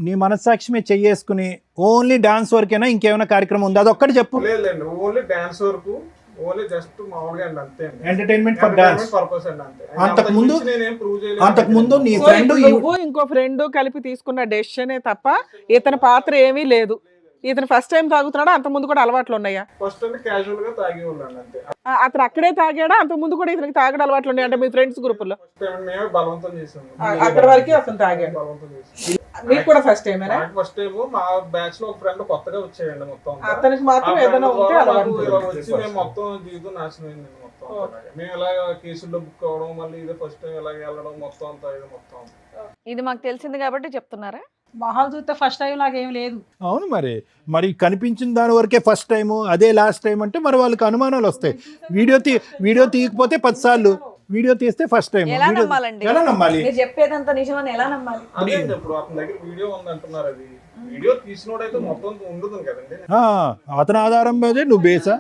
నీ మనస్సాక్షి చెయ్యేసుకుని ఓన్లీ డాన్స్ వరకేనా, ఇంకేమైనా కార్యక్రమం ఉందా? అదొక్కటి చెప్పు. లేదండి, ఓన్లీ డాన్స్ వరకు, ఓన్లీ జస్ట్ మామూలుగా అండి, అంతే. ఎంటర్టైన్మెంట్ ఫర్ డాన్స్ పర్పస్ అండి, అంతే. అంతకు ముందు నీ ఫ్రెండ్ ఇంకో ఫ్రెండ్ కలిపి తీసుకున్న డెసిషనే తప్ప ఇతని పాత్ర ఏమీ లేదు. ఇతను ఫస్ట్ టైం తాగుతున్నాడా? అంత ముందు కూడా అలవాట్లు ఉన్నాయా? ఫస్ట్ టైం క్యాజువల్ గా తాగి ఉన్నాను అంతే. అతను అక్కడే తాగాడా? అంత ముందు కూడా ఇతనికి తాగడం అలవాట్లు ఉన్నాయి అంటే మీ ఫ్రెండ్స్ గ్రూప్ లో? మేమే బలవంతం చేసాము. అక్కడ వరకే అతను తాగాడు. బలవంతం చేసాము. మీకు కూడా ఫస్ట్ టైమేనా? ఫస్ట్ టైం మా బ్యాచ్ లో ఒక ఫ్రెండ్ కొత్తగా వచ్చేయండి మొత్తం. అతనికి మాత్రం ఏదైనా ఉంటే వచ్చి మేము మొత్తం జీవితం నాశనం అయింది మొత్తం. మేము ఇలా కేసుల్లో బుక్ అవ్వడం, మళ్ళీ ఇదే ఫస్ట్ టైం ఇలాగ వెళ్ళడం మొత్తం అంతా ఇది మొత్తం. ఇది మాకు తెలిసింది కాబట్టి చెప్తున్నారా? మొహాలు చూస్తే ఫస్ట్ టైం లాగా ఏం లేదు. అవును, మరి కనిపించిన దాని వరకే ఫస్ట్ టైము, అదే లాస్ట్ టైం అంటే మరి వాళ్ళకి అనుమానాలు వస్తాయి. వీడియో తీయకపోతే 10 సార్లు, వీడియో తీస్తే ఫస్ట్ టైం. ఎలా నమ్మాలండి? ఎలా నమ్మాలి? మీరు చెప్పేదంతా నిజమని ఎలా నమ్మాలి? అదే ఇప్పుడు అతని దగ్గర వీడియో ఉంది అంటున్నారు, అది వీడియో తీసినోడైతే మొత్తం ఉండదు కదండి. అతని ఆధారం మీదే నువ్వు బేసా?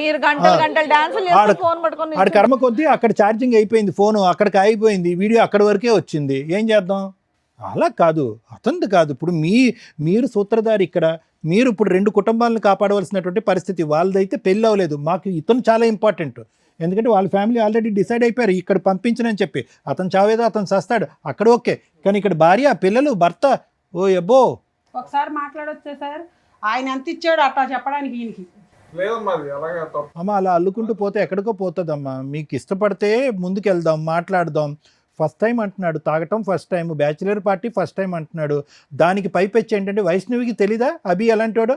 మీరు గంటలు డాన్సులు చేస్తూ ఫోన్ పట్టుకొని ఆడ కర్మ కొద్దీ అక్కడ ఛార్జింగ్ అయిపోయింది, ఫోను అక్కడికి అయిపోయింది, వీడియో అక్కడి వరకే వచ్చింది. ఏం చేద్దాం? అలా కాదు, అతనిది కాదు. ఇప్పుడు మీరు సూత్రధారి ఇక్కడ. మీరు ఇప్పుడు 2 కుటుంబాలను కాపాడవలసినటువంటి పరిస్థితి. వాళ్ళదైతే పెళ్ళి అవ్వలేదు. మాకు ఇతను చాలా ఇంపార్టెంట్. ఎందుకంటే వాళ్ళ ఫ్యామిలీ ఆల్రెడీ డిసైడ్ అయిపోయారు ఇక్కడ పంపించనని చెప్పి. అతను చావేదో అతను చస్తాడు అక్కడ, ఓకే. కానీ ఇక్కడ భార్య, పిల్లలు, భర్త, ఓ ఎబ్బో. ఒకసారి మాట్లాడొచ్చే సార్, ఆయన ఎంత ఇచ్చాడు అట్లా చెప్పడానికి ఈయనకి లేదమ్మా, అది అలాగే తప్పు. అమ్మ అలా అల్లుకుంటూ పోతే ఎక్కడికో పోతుందమ్మా. మీకు ఇష్టపడితే ముందుకెళ్దాం, మాట్లాడదాం. ఫస్ట్ టైం అంటున్నాడు, తాగటం first time, bachelor party first time అంటున్నాడు. దానికి పైపెచ్చి ఏంటంటే వైష్ణవికి తెలీదా అభి ఎలాంటివాడు?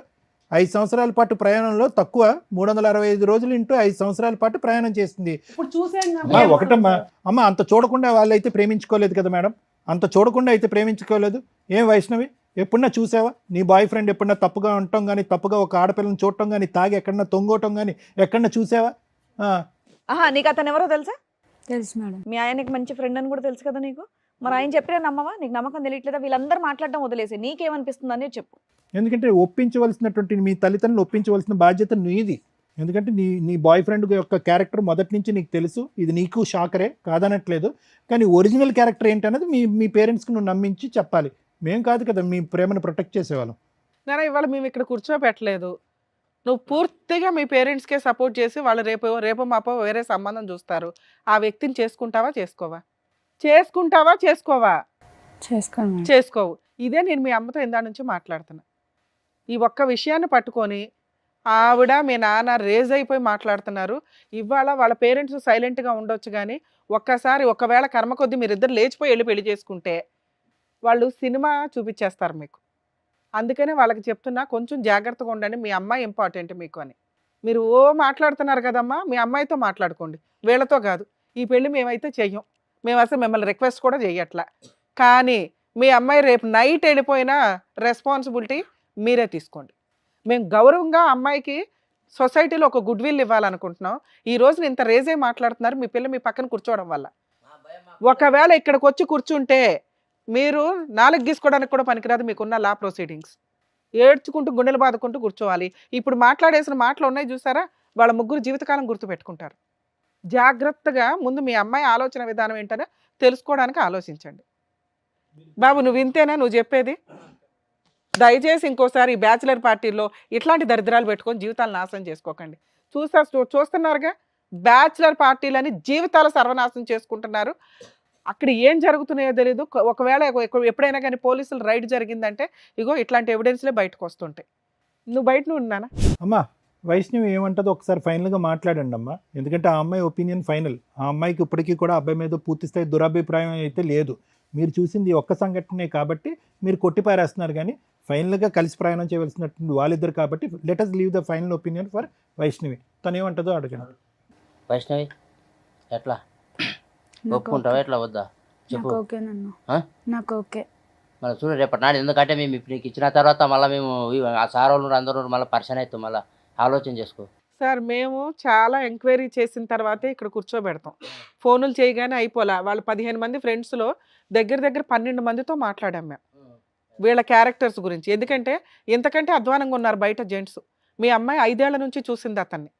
5 సంవత్సరాల పాటు ప్రయాణంలో తక్కువ 365 రోజులు ఇంటూ 5 సంవత్సరాల పాటు ప్రయాణం చేసింది. ఇప్పుడు చూసాను ఒకటమ్మా, అమ్మ అంత చూడకుండా వాళ్ళైతే ప్రేమించుకోలేదు కదా మేడం. అంత చూడకుండా అయితే ప్రేమించుకోలేదు. ఏం వైష్ణవి, ఎప్పుడన్నా చూసావా నీ బాయ్ ఫ్రెండ్ ఎప్పుడన్నా తప్పుగా ఉండటం కానీ, తప్పుగా ఒక ఆడపిల్లని చూడటం కానీ, తాగి ఎక్కడన్నా తొంగోవటం కానీ ఎక్కడన్నా చూసావా? నీకు అతను ఎవరో తెలుసా? తెలుసు మేడం. మీ ఆయనకి మంచి ఫ్రెండ్ అని కూడా తెలుసు కదా నీకు. మరి ఆయన చెప్పినా నమ్మవా? నీకు నమ్మకం తెలియట్లేదా? వీళ్ళందరూ మాట్లాడడం వదిలేసి నీకేమనిపిస్తుంది అనేది చెప్పు. ఎందుకంటే ఒప్పించవలసినటువంటి మీ తల్లిదండ్రులు ఒప్పించవలసిన బాధ్యత నీది. ఎందుకంటే నీ బాయ్ ఫ్రెండ్ యొక్క క్యారెక్టర్ మొదటి నుంచి నీకు తెలుసు. ఇది నీకు షాకరే, కాదనట్లేదు. కానీ ఒరిజినల్ క్యారెక్టర్ ఏంటనేది మీ పేరెంట్స్కి నువ్వు నమ్మించి చెప్పాలి. మేం కాదు కదా మీ ప్రేమను ప్రొటెక్ట్ చేసేవాళ్ళం. నేను ఇవాళ మేము ఇక్కడ కూర్చోపెట్టలేదు. నువ్వు పూర్తిగా మీ పేరెంట్స్కే సపోర్ట్ చేసి వాళ్ళు రేపు మాపో వేరే సంబంధం చూస్తారు. ఆ వ్యక్తిని చేసుకుంటావా చేసుకోవా? చేసుకోవు. ఇదే నేను మీ అమ్మతో ఇందా నుంచి మాట్లాడుతున్నా. ఈ ఒక్క విషయాన్ని పట్టుకొని ఆవిడ మీ నాన్న రేజ్ అయిపోయి మాట్లాడుతున్నారు. ఇవాళ వాళ్ళ పేరెంట్స్ సైలెంట్గా ఉండొచ్చు, కానీ ఒకవేళ కర్మ కొద్దీ మీరిద్దరు లేచిపోయి వెళ్ళి పెళ్లి చేసుకుంటే వాళ్ళు సినిమా చూపించేస్తారు మీకు. అందుకనే వాళ్ళకి చెప్తున్నా, కొంచెం జాగ్రత్తగా ఉండండి. మీ అమ్మాయి ఇంపార్టెంట్ మీకు అని. మీరు మాట్లాడుతున్నారు కదమ్మా, మీ అమ్మాయితో మాట్లాడుకోండి, వీళ్ళతో కాదు. ఈ పెళ్ళి మేమైతే చెయ్యం. మేము అసలు మిమ్మల్ని రిక్వెస్ట్ కూడా చెయ్యట్లా. కానీ మీ అమ్మాయి రేపు నైట్ వెళ్ళిపోయినా రెస్పాన్సిబిలిటీ మీరే తీసుకోండి. మేము గౌరవంగా అమ్మాయికి సొసైటీలో ఒక గుడ్ విల్ ఇవ్వాలనుకుంటున్నాం. ఈ రోజు ఇంత రేజే మాట్లాడుతున్నారు మీ పిల్ల మీ పక్కన కూర్చోవడం వల్ల. ఒకవేళ ఇక్కడికి వచ్చి కూర్చుంటే మీరు 4 గీసుకోవడానికి కూడా పనికిరాదు మీకున్న లా ప్రొసీడింగ్స్. ఏడ్చుకుంటూ గుండెలు బాదుకుంటూ కూర్చోవాలి. ఇప్పుడు మాట్లాడేసిన మాటలు ఉన్నాయి చూసారా, వాళ్ళ ముగ్గురు జీవితకాలం గుర్తుపెట్టుకుంటారు. జాగ్రత్తగా ముందు మీ అమ్మాయి ఆలోచన విధానం ఏంటనే తెలుసుకోవడానికి ఆలోచించండి. బాబు నువ్వు ఇంతేనా నువ్వు చెప్పేది? దయచేసి ఇంకోసారి ఈ బ్యాచిలర్ పార్టీలో ఇట్లాంటి దరిద్రాలు పెట్టుకొని జీవితాలు నాశనం చేసుకోకండి. చూస్తున్నారుగా, బ్యాచిలర్ పార్టీలని జీవితాలు సర్వనాశనం చేసుకుంటున్నారు. అక్కడ ఏం జరుగుతున్నాయో తెలియదు. ఒకవేళ ఎప్పుడైనా కానీ పోలీసులు రైడ్ జరిగిందంటే ఇగో ఇట్లాంటి ఎవిడెన్స్లే బయటకు వస్తుంటాయి. నువ్వు బయట ఉన్నానా అమ్మా? వైష్ణవి ఏమంటుందో ఒకసారి ఫైనల్గా మాట్లాడండి అమ్మా, ఎందుకంటే ఆ అమ్మాయి ఒపీనియన్ ఫైనల్. ఆ అమ్మాయికి ఇప్పటికీ కూడా అబ్బాయి మీద పూర్తి స్థాయి దురభిప్రాయం అయితే లేదు. మీరు చూసింది ఒక్క సంఘటనే కాబట్టి మీరు కొట్టిపారేస్తున్నారు, కానీ ఫైనల్గా కలిసి ప్రయాణం చేయవలసినటువంటి వాళ్ళిద్దరు కాబట్టి let us leave the final opinion for Vaishnavi. తను ఏమంటుందో అడగండి. వైష్ణవి ఎట్లా ఒప్పుకుంటావా ఎట్లా వద్దా చెప్పు. నాకు ఓకే. మళ్ళీ చూడు రేపటి నాడు, ఎందుకంటే మేము ఇప్పుడు నీకు ఇచ్చిన తర్వాత మళ్ళీ మేము ఆ సార్ వాళ్ళు అందరూ మళ్ళీ పరిచయం అవుతాం, మళ్ళీ ఆలోచన చేసుకో. సార్ మేము చాలా ఎంక్వైరీ చేసిన తర్వాతే ఇక్కడ కూర్చోబెడతాం. ఫోనులు చేయగానే అయిపోలే. వాళ్ళు 15 మంది ఫ్రెండ్స్లో దగ్గర 12 మందితో మాట్లాడాం మేము వీళ్ళ క్యారెక్టర్స్ గురించి. ఎందుకంటే ఇంతకంటే అధ్వానంగా ఉన్నారు బయట జెంట్స్. మీ అమ్మాయి 5 ఏళ్ల నుంచి చూసింది అతన్ని.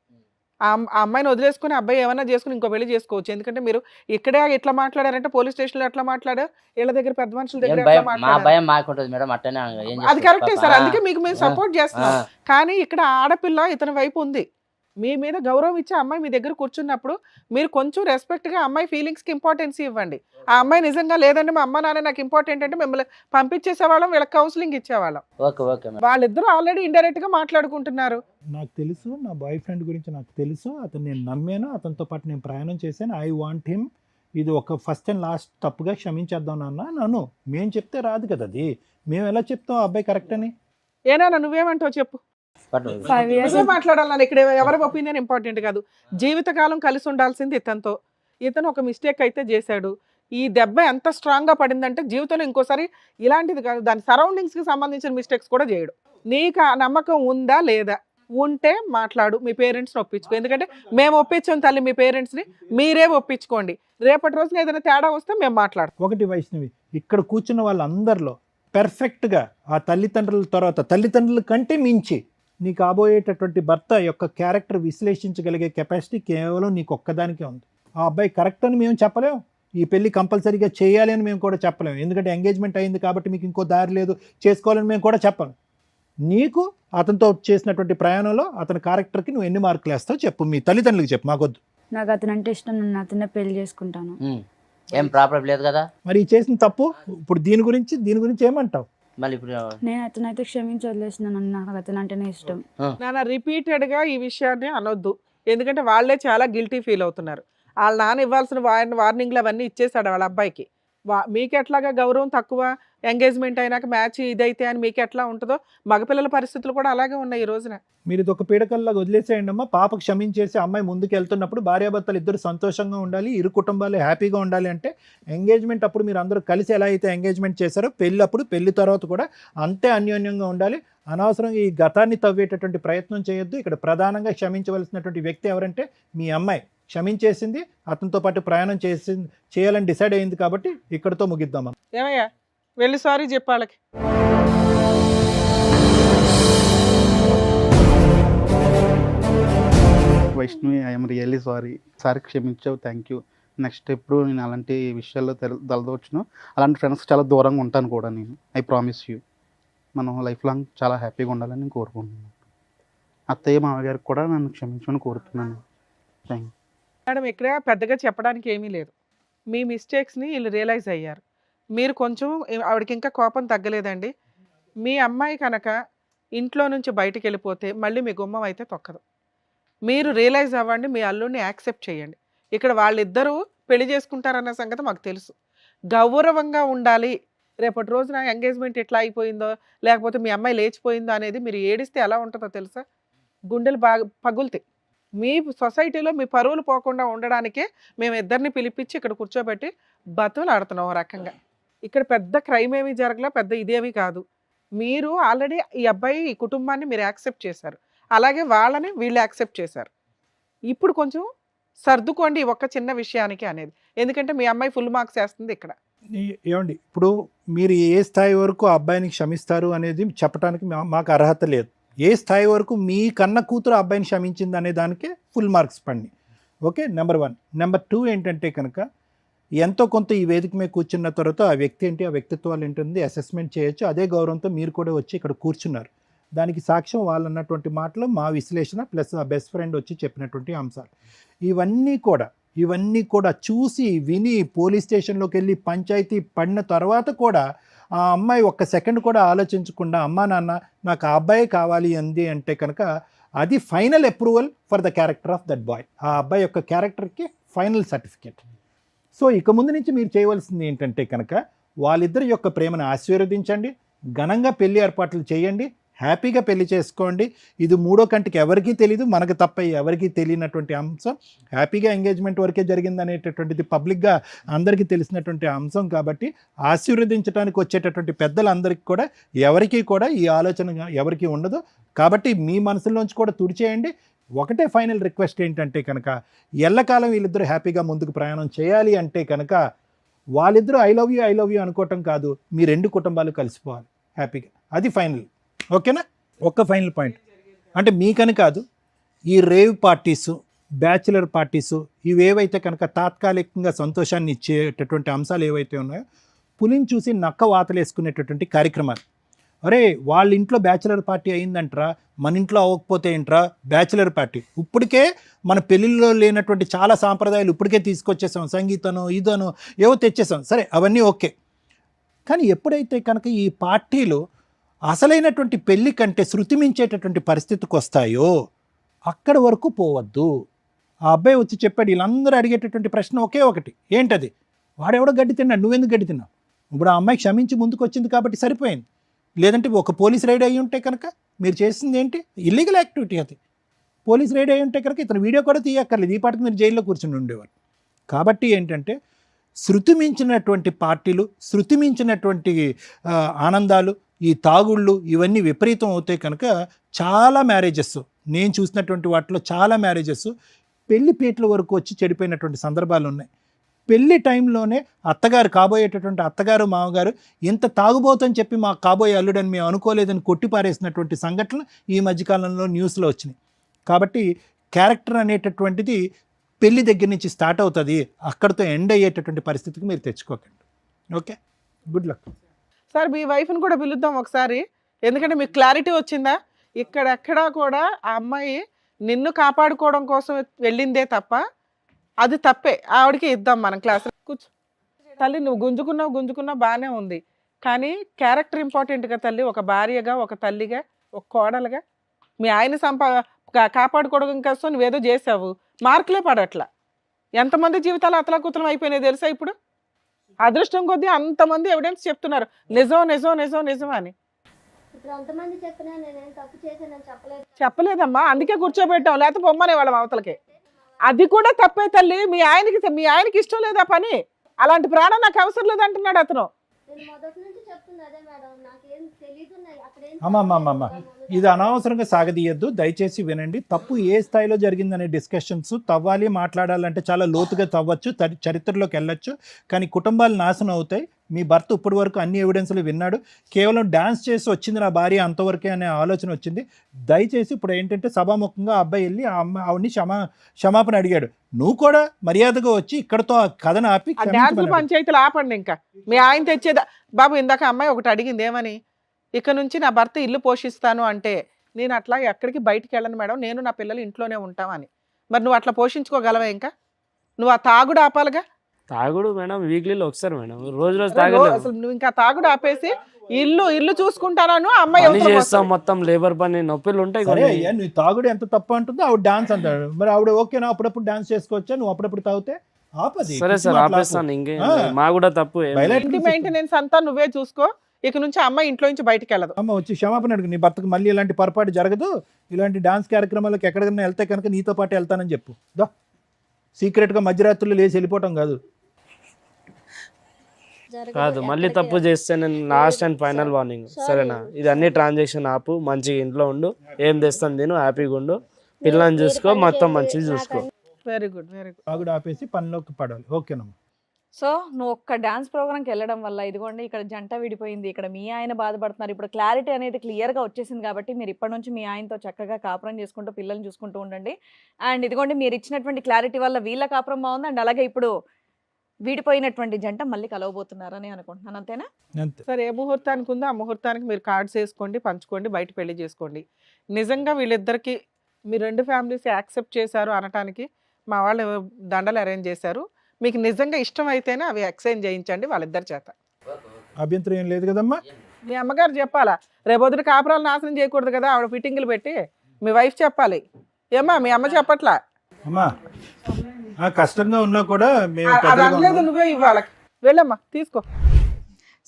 ఆ అమ్మాయిని వదిలేసుకుని అబ్బాయి ఏమైనా చేసుకుని ఇంకో పెళ్లి చేసుకోవచ్చు. ఎందుకంటే మీరు ఇక్కడే ఎట్లా మాట్లాడారంటే పోలీస్ స్టేషన్లో ఎట్లా మాట్లాడారు, వీళ్ళ దగ్గర పెద్ద మనుషుల దగ్గర ఎట్లా మా మాట్లాడారు, భయం మాకుంటుంది మేడం. అట్టనే అది కరెక్టే సార్. అందుకే మీకు మేము సపోర్ట్ చేస్తున్నాం. కానీ ఇక్కడ ఆడపిల్ల ఇతని వైపు ఉంది. మీ మీద గౌరవం ఇచ్చే అమ్మాయి మీ దగ్గర కూర్చున్నప్పుడు మీరు కొంచెం రెస్పెక్ట్గా అమ్మాయి ఫీలింగ్స్కి ఇంపార్టెన్స్ ఇవ్వండి. ఆ అమ్మాయి నిజంగా లేదండి మా అమ్మ నాన్న నాకు ఇంపార్టెంట్ అంటే మిమ్మల్ని పంపించేసేవాళ్ళం, వీళ్ళకి కౌన్సిలింగ్ ఇచ్చేవాళ్ళం. వాళ్ళిద్దరూ ఆల్రెడీ ఇండైరెక్ట్గా మాట్లాడుకుంటున్నారు. నాకు తెలుసు, నా బాయ్ ఫ్రెండ్ గురించి నాకు తెలుసు, అతను నేను నమ్మాను, అతనితో పాటు నేను ప్రయాణం చేశాను. I want him. ఇది ఒక ఫస్ట్ అండ్ లాస్ట్ తప్పుగా క్షమించేద్దాం నాన్న. నన్ను మేము చెప్తే రాదు కదా, అది మేము ఎలా చెప్తాం అబ్బాయి కరెక్ట్ అని. ఏనా నువ్వేమంటావు చెప్పు. మాట్లాడాలని ఇక్కడ ఎవరి ఒపీనియన్ ఇంపార్టెంట్ కాదు. జీవితకాలం కలిసి ఉండాల్సింది ఇతనితో. ఇతను ఒక మిస్టేక్ అయితే చేశాడు. ఈ దెబ్బ ఎంత స్ట్రాంగ్ గా పడిందంటే జీవితంలో ఇంకోసారి ఇలాంటిది కాదు, దాని సరౌండింగ్స్ కి సంబంధించిన మిస్టేక్స్ కూడా చేయడు. నీకు ఆ నమ్మకం ఉందా లేదా? ఉంటే మాట్లాడు, మీ పేరెంట్స్ని ఒప్పించుకో. ఎందుకంటే మేము ఒప్పించాం తల్లి మీ పేరెంట్స్ని, మీరే ఒప్పించుకోండి. రేపటి రోజున ఏదైనా తేడా వస్తే మేము మాట్లాడతాం. ఒకటి వైష్ణవి, ఇక్కడ కూర్చున్న వాళ్ళందరిలో పెర్ఫెక్ట్గా ఆ తల్లిదండ్రుల తర్వాత తల్లిదండ్రుల కంటే మించి నీ కాబోయేటటువంటి భర్త యొక్క క్యారెక్టర్ విశ్లేషించగలిగే కెపాసిటీ కేవలం నీకు ఒక్కదానికే ఉంది. ఆ అబ్బాయి కరెక్ట్ అని మేము చెప్పలేం, ఈ పెళ్లి కంపల్సరీగా చేయాలి అని మేము కూడా చెప్పలేము. ఎందుకంటే ఎంగేజ్మెంట్ అయింది కాబట్టి మీకు ఇంకో దారి లేదు, చేసుకోవాలని మేము కూడా చెప్పలేం. నీకు అతనితో చేసినటువంటి ప్రయాణంలో అతని క్యారెక్టర్కి నువ్వు ఎన్ని మార్కులు వేస్తావు చెప్పు, మీ తల్లిదండ్రులకు చెప్పు, మాకొద్దు. నాకు అతను అంటే ఇష్టం, నేను అతనే పెళ్లి చేసుకుంటాను. ఏం ప్రాబ్లం లేదు కదా. మరి చేసిన తప్పు ఇప్పుడు దీని గురించి ఏమంటావు? మళ్ళీ ఇప్పుడు నేను అతనైతే క్షమించి వదిలేసినాను. నాకు అతను అంటేనే ఇష్టం. నాన్న రిపీటెడ్ గా ఈ విషయాన్ని అనొద్దు, ఎందుకంటే వాళ్ళే చాలా గిల్టీ ఫీల్ అవుతున్నారు. వాళ్ళ నాన్న ఇవ్వాల్సిన వార్నింగ్లు అవన్నీ ఇచ్చేసాడు వాళ్ళ అబ్బాయికి. మీకు ఎట్లాగా గౌరవం తక్కువ, ఎంగేజ్మెంట్ అయినాక మ్యాచ్ ఇదైతే అని మీకు ఎట్లా ఉంటుందో మగపిల్లల పరిస్థితులు కూడా అలాగే ఉన్నాయి ఈ రోజున. మీరు ఇది ఒక పీడకల్లాగా వదిలేసేయండి అమ్మా. పాప క్షమించేసి అమ్మాయి ముందుకు వెళ్తున్నప్పుడు భార్యాభర్తలు ఇద్దరు సంతోషంగా ఉండాలి, ఇరు కుటుంబాలు హ్యాపీగా ఉండాలి అంటే ఎంగేజ్మెంట్ అప్పుడు మీరు అందరూ కలిసి ఎలా అయితే ఎంగేజ్మెంట్ చేశారో పెళ్లి తర్వాత కూడా అంతే అన్యోన్యంగా ఉండాలి. అనవసరంగా ఈ గతాన్ని తవ్వేటటువంటి ప్రయత్నం చేయొద్దు. ఇక్కడ ప్రధానంగా క్షమించవలసినటువంటి వ్యక్తి ఎవరంటే మీ అమ్మాయి. క్షమించేసింది, అతనితో పాటు ప్రయాణం చేయాలని డిసైడ్ అయింది కాబట్టి ఇక్కడితో ముగిద్దామా. ఏమయ్యా వెళ్ళి సారీ చెప్పాళ్ళకి. Vaishnavi, I'm really sorry. Sorry క్షమించావు, థ్యాంక్ యూ. నెక్స్ట్ ఎప్పుడు నేను అలాంటి విషయాల్లో తలదోచును, అలాంటి ఫ్రెండ్స్ చాలా దూరంగా ఉంటాను కూడా నేను. I promise you. మనం లైఫ్ లాంగ్ చాలా హ్యాపీగా ఉండాలని నేను కోరుకుంటున్నాను. అత్తయ్య మామగారికి కూడా నన్ను క్షమించమని కోరుతున్నాను. Thank you madam. ఇక్కడ పెద్దగా చెప్పడానికి ఏమీ లేదు. మీ మిస్టేక్స్ని వీళ్ళు రియలైజ్ అయ్యారు. మీరు కొంచెం ఆవిడకి ఇంకా కోపం తగ్గలేదండి. మీ అమ్మాయి కనుక ఇంట్లో నుంచి బయటికి వెళ్ళిపోతే మళ్ళీ మీ గుమ్మం అయితే తొక్కదు. మీరు రియలైజ్ అవ్వండి, మీ అల్లుడిని యాక్సెప్ట్ చేయండి. ఇక్కడ వాళ్ళిద్దరూ పెళ్లి చేసుకుంటారన్న సంగతి మాకు తెలుసు. గౌరవంగా ఉండాలి. రేపటి రోజున ఎంగేజ్మెంట్ ఎట్లా అయిపోయిందో, లేకపోతే మీ అమ్మాయి లేచిపోయిందో అనేది మీరు ఏడిస్తే ఎలా ఉంటుందో తెలుసా? గుండెలు బాగా పగులుతాయి. మీ సొసైటీలో మీ పరువులు పోకుండా ఉండడానికే మేము ఇద్దరిని పిలిపించి ఇక్కడ కూర్చోబెట్టి బతులు ఆడుతున్నాం ఒక రకంగా. ఇక్కడ పెద్ద క్రైమ్ ఏమీ జరగలే, పెద్ద ఇదేమీ కాదు. మీరు ఆల్రెడీ ఈ అబ్బాయి ఈ కుటుంబాన్ని మీరు యాక్సెప్ట్ చేశారు, అలాగే వాళ్ళని వీళ్ళు యాక్సెప్ట్ చేశారు. ఇప్పుడు కొంచెం సర్దుకోండి ఒక్క చిన్న విషయానికి అనేది. ఎందుకంటే మీ అమ్మాయి ఫుల్ మార్క్స్ వేస్తుంది ఇక్కడ. ఏమండి, ఇప్పుడు మీరు ఏ స్థాయి వరకు ఆ అబ్బాయిని క్షమిస్తారు అనేది చెప్పడానికి మాకు అర్హత లేదు. ఏ స్థాయి వరకు మీ కన్న కూతురు అబ్బాయిని క్షమించింది అనే దానికే ఫుల్ మార్క్స్ పండి. Okay, number 1. నెంబర్ 2 ఏంటంటే కనుక ఎంతో కొంత ఈ వేదిక మీద కూర్చున్న తర్వాత ఆ వ్యక్తి ఏంటి, ఆ వ్యక్తిత్వాలు ఏంటుంది అసెస్మెంట్ చేయొచ్చు. అదే గౌరవంతో మీరు కూడా వచ్చి ఇక్కడ కూర్చున్నారు. దానికి సాక్ష్యం వాళ్ళు అన్నటువంటి మాటలు, మా విశ్లేషణ ప్లస్ ఆ బెస్ట్ ఫ్రెండ్ వచ్చి చెప్పినటువంటి అంశాలు. ఇవన్నీ కూడా చూసి విని పోలీస్ స్టేషన్లోకి వెళ్ళి పంచాయతీ పడిన తర్వాత కూడా ఆ అమ్మాయి ఒక్క సెకండ్ కూడా ఆలోచించకుండా అమ్మా నాన్న నాకు ఆ అబ్బాయి కావాలి అంది అంటే కనుక అది final approval for the character of that boy. ఆ అబ్బాయి యొక్క క్యారెక్టర్కి ఫైనల్ సర్టిఫికేట్. సో ఇక ముందు నుంచి మీరు చేయవలసింది ఏంటంటే కనుక వాళ్ళిద్దరి యొక్క ప్రేమను ఆశీర్వదించండి, ఘనంగా పెళ్లి ఏర్పాట్లు చేయండి, హ్యాపీగా పెళ్లి చేసుకోండి. ఇది మూడో కంటికి ఎవరికీ తెలీదు, మనకు తప్ప ఎవరికీ తెలియనటువంటి అంశం. హ్యాపీగా ఎంగేజ్మెంట్ వరకే జరిగింది అనేటటువంటిది పబ్లిక్గా అందరికీ తెలిసినటువంటి అంశం కాబట్టి ఆశీర్వదించడానికి వచ్చేటటువంటి పెద్దలందరికీ కూడా ఎవరికీ కూడా ఈ ఆలోచన ఎవరికీ ఉండదు. కాబట్టి మీ మనసులోంచి కూడా తుడిచేయండి. ఒకటే ఫైనల్ రిక్వెస్ట్ ఏంటంటే కనుక ఎల్లకాలం వీళ్ళిద్దరూ హ్యాపీగా ముందుకు ప్రయాణం చేయాలి అంటే కనుక వాళ్ళిద్దరూ ఐ లవ్ యూ అనుకోవటం కాదు, మీ రెండు కుటుంబాలు కలిసిపోవాలి హ్యాపీగా. అది ఫైనల్. ఓకేనా? ఒక్క ఫైనల్ పాయింట్ అంటే మీకని కాదు, ఈ రేవ్ పార్టీసు, బ్యాచులర్ పార్టీసు ఇవేవైతే కనుక తాత్కాలికంగా సంతోషాన్ని ఇచ్చేటటువంటి అంశాలు ఏవైతే ఉన్నాయో పులిని చూసి నక్క వాతలేసుకునేటటువంటి కార్యక్రమాలు. అరే వాళ్ళ ఇంట్లో బ్యాచులర్ పార్టీ అయిందంటరా, మన ఇంట్లో అవ్వకపోతే ఏంట్రా బ్యాచులర్ పార్టీ. ఇప్పటికే మన పెళ్ళిళ్ళలో లేనటువంటి చాలా సాంప్రదాయాలు ఇప్పటికే తీసుకొచ్చేసాం, సంగీతనో ఇదనో ఏవో తెచ్చేసాం. సరే అవన్నీ ఓకే, కానీ ఎప్పుడైతే కనుక ఈ పార్టీలు అసలైనటువంటి పెళ్లి కంటే శృతి మించేటటువంటి పరిస్థితికి వస్తాయో అక్కడి వరకు పోవద్దు. ఆ అబ్బాయి వచ్చి చెప్పాడు, వీళ్ళందరూ అడిగేటటువంటి ప్రశ్న ఒకే ఒకటి, ఏంటది? వాడెవడో గడ్డి తిన్నాడు, నువ్వెందుకు గడ్డి తిన్నావు? ఇప్పుడు ఆ అమ్మాయి క్షమించి ముందుకు వచ్చింది కాబట్టి సరిపోయింది. లేదంటే ఒక పోలీస్ రైడ్ అయ్యి ఉంటే కనుక మీరు చేసింది ఏంటి? Illegal activity. అది పోలీస్ రైడ్ అయ్యి ఉంటే కనుక ఇతను వీడియో కూడా తీయక్కర్లేదు, ఈ పాటికి మీరు జైల్లో కూర్చుని ఉండేవారు. కాబట్టి ఏంటంటే శృతి మించినటువంటి పార్టీలు, శృతి మించినటువంటి ఆనందాలు, ఈ తాగుళ్ళు ఇవన్నీ విపరీతం అవుతాయి కనుక చాలా మ్యారేజెస్ నేను చూసినటువంటి వాటిలో చాలా మ్యారేజెస్ పెళ్లి పీటల వరకు వచ్చి చెడిపోయినటువంటి సందర్భాలు ఉన్నాయి. పెళ్లి టైంలోనే అత్తగారు, కాబోయేటటువంటి అత్తగారు మామగారు ఇంత తాగుబోతని చెప్పి మా కాబోయే అల్లుడని మేము అనుకోలేదని కొట్టిపారేసినటువంటి సంఘటనలు ఈ మధ్యకాలంలో న్యూస్లో వచ్చినాయి. కాబట్టి క్యారెక్టర్ అనేటటువంటిది పెళ్లి దగ్గర నుంచి స్టార్ట్ అవుతుంది, అక్కడితో ఎండ్ అయ్యేటటువంటి పరిస్థితికి మీరు తెచ్చుకోకండి. Okay, good luck. సార్ మీ వైఫ్ని కూడా పిలుద్దాం ఒకసారి, ఎందుకంటే మీకు క్లారిటీ వచ్చిందా? ఇక్కడెక్కడా కూడా ఆ అమ్మాయి నిన్ను కాపాడుకోవడం కోసం వెళ్ళిందే తప్ప అది తప్పే. ఆవిడకి ఇద్దాం మనం క్లాస్. కూర్చో తల్లి, నువ్వు గుంజుకున్నావు బాగానే ఉంది, కానీ క్యారెక్టర్ ఇంపార్టెంట్ కదా తల్లి. ఒక భార్యగా, ఒక తల్లిగా, ఒక కోడలుగా మీ ఆయన కాపాడుకోవడం కోసం నువ్వేదో చేసావు, మార్కులే పడట్లా. ఎంతమంది జీవితాలు అతలాకుతలం అయిపోయినాయి తెలుసా ఇప్పుడు? అదృష్టం కొద్దీ అంతమంది ఎవిడెన్స్ చెప్తున్నారు నిజం అని. ఇప్పుడు అంతమంది చెప్పినా నేనేం తప్పు చేశానని చెప్పలేదమ్మా, అందుకే కూర్చోబెట్టాం, లేకపోతే బొమ్మనే వాళ్ళ అవతలకి. అది కూడా తప్పే తల్లి. మీ ఆయనకి ఇష్టం లేదా పని? అలాంటి ప్రాణం నాకు అవసరం లేదు అంటున్నాడు అతను. నేను మొదటి నుంచి చెప్తున్నా అదే మేడం, నాకేం తెలీదు. అమ్మమ్మమ్మ ఇది అనవసరంగా సాగదీయద్దు, దయచేసి వినండి. తప్పు ఏ స్థాయిలో జరిగిందనే డిస్కషన్స్ తవ్వాలి, మాట్లాడాలంటే చాలా లోతుగా తవ్వచ్చు, చరిత్రలోకి వెళ్ళొచ్చు, కానీ కుటుంబాలు నాశనం అవుతాయి. మీ భర్త ఇప్పటి వరకు అన్ని ఎవిడెన్స్లు విన్నాడు, కేవలం డాన్స్ చేసి వచ్చింది నా భార్య అంతవరకే అనే ఆలోచన వచ్చింది. దయచేసి ఇప్పుడు ఏంటంటే సభాముఖంగా ఆ అబ్బాయి వెళ్ళి ఆవిడ్ని క్షమాపణ అడిగాడు. నువ్వు కూడా మర్యాదగా వచ్చి ఇక్కడతో ఆ కథను ఆపి పంచాయతీలు ఆపండి. ఇంకా మీ ఆయన తెచ్చేదా బాబు? ఇందాక అమ్మాయి ఒకటి అడిగింది, ఏమని? ఇక నుంచి నా భర్త ఇల్లు పోషిస్తాను అంటే నేను అట్లా ఎక్కడికి బయటికి వెళ్ళను మేడం, నేను నా పిల్లలు ఇంట్లోనే ఉంటామని. మరి నువ్వు అట్లా పోషించుకోగలవా? ఇంకా నువ్వు ఆ తాగుడు ఆపాలిగా. తాగుడు మేడం వీక్లీలో ఒకసారి మేడం, రోజు తాగలేదు. అసలు నువ్వు ఇంకా తాగుడు ఆపేసి ఇల్లు చూసుకుంటాను అమ్మాయి చేస్తాం, మొత్తం లేబర్ పని నొప్పిలు ఉంటాయి. నువ్వు తాగుడు ఎంత తప్పు అంటుందో ఆవిడ డాన్స్ అంటాడు. మరి ఆవిడ ఓకేనా అప్పుడప్పుడు డాన్స్ చేసుకోవచ్చా? నువ్వు అప్పుడప్పుడు తాగితే ఆపది. సరే సార్ ఆపేస్తాను, ఇంకే మా కూడా తప్పు. మెయింటెనెన్స్ అంతా నువ్వే చూసుకో, ఇక నుంచి అమ్మాయి ఇంట్లో నుంచి బయటకు వెళ్ళదు. అమ్మ వచ్చి క్షమాపణ అడుగు, నీ భర్తకు మళ్ళీ ఇలాంటి పొరపాటు జరగదు, ఇలాంటి డాన్స్ కార్యక్రమాలకు ఎక్కడికైనా వెళ్తే కనుక నీతో పాటు వెళ్తానని చెప్పు. దా సీక్రెట్గా మధ్యరాత్రులు లేచి వెళ్ళిపోవటం కాదు. మళ్ళీ తప్పు చేస్తే నేను లాస్ట్ అండ్ ఫైనల్ వార్నింగ్, సరేనా? ఇది అన్ని ట్రాన్సాక్షన్ ఆపు, మంచిగా ఇంట్లో ఉండు, ఏం తెస్తాను తిను, హ్యాపీగా ఉండు, పిల్లల్ని చూసుకో, మొత్తం మంచిగా చూసుకో. Very good. తాగుడు ఆపేసి పనిలోకి పడాలి. ఓకేనమ్మా. సో నువ్వు ఒక్క డాన్స్ ప్రోగ్రామ్కి వెళ్ళడం వల్ల ఇదిగోండి ఇక్కడ జంట విడిపోయింది, ఇక్కడ మీ ఆయన బాధపడుతున్నారు. ఇప్పుడు క్లారిటీ అనేది క్లియర్గా వచ్చేసింది కాబట్టి మీరు ఇప్పటి నుంచి మీ ఆయనతో చక్కగా కాపురం చేసుకుంటూ పిల్లల్ని చూసుకుంటూ ఉండండి. అండ్ ఇదిగోండి మీరు ఇచ్చినటువంటి క్లారిటీ వల్ల వీళ్ళ కాపురం బాగుంది. అండ్ అలాగే ఇప్పుడు విడిపోయినటువంటి జంట మళ్ళీ కలవబోతున్నారని అనుకుంటున్నాను, అంతేనా? అంతే. సరే ఏ ముహూర్తానికి ఉందో ఆ ముహూర్తానికి మీరు కార్డ్స్ వేసుకోండి, పంచుకోండి, బయట పెళ్లి చేసుకోండి. నిజంగా వీళ్ళిద్దరికి మీ 2 ఫ్యామిలీస్ యాక్సెప్ట్ చేశారు అనటానికి మా వాళ్ళు దండలు అరేంజ్ చేశారు. మీకు నిజంగా ఇష్టం అయితేనే అవి ఎక్స్చేంజ్ చేయించండి వాళ్ళిద్దరి చేత. అభ్యంతరం ఏం లేదు కదమ్మా. మీ అమ్మగారు చెప్పాలా, రేపొద్దున కాపురాలు నాశనం చేయకూడదు కదా, ఆవిడ ఫిట్టింగ్లు పెట్టి మీ వైఫ్ చెప్పాలి. ఏమ్మా మీ అమ్మ చెప్పట్లా? అమ్మా కష్టంగా ఉన్నా కూడా మేము అది పెద్దగా అనలేదు, ఉన్నాం. నువ్వే ఇవ్వాలి. వెళ్ళమ్మా తీసుకో.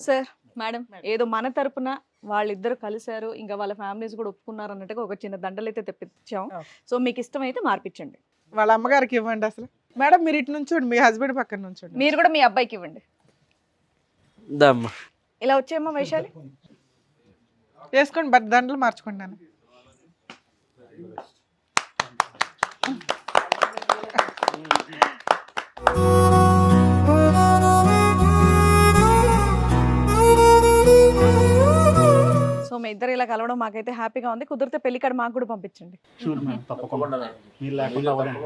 సార్, మేడం, ఏదో మన తరపున వాళ్ళిద్దరు కలిశారు, ఇంకా వాళ్ళ ఫ్యామిలీస్ కూడా ఒప్పుకున్నారు అన్నట్టుగా ఒక చిన్న దండలు అయితే తెప్పించాం. సో మీకు ఇష్టమైతే మార్పించండి. వాళ్ళ అమ్మగారికి ఇవ్వండి. అసలు మేడం మీరు ఇటు నుంచోండి, మీ హస్బెండ్ పక్కన నుంచోండి. మీరు కూడా మీ అబ్బాయికి ఇవ్వండి. దమ్మా ఇలా వచ్చేమ్మా వైశాలి. వేసుకోండి, బట్ దండలు మార్చుకోండి నాన్న. సో మీ ఇద్దరు ఇలా కలవడం మాకైతే హ్యాపీగా ఉంది. కుదిరితే పెళ్లి కార్డు మాకు కూడా పంపించండి. షూర్ మేడం, తప్పకుండా. మీరు లేకుండా అవ్వదండి.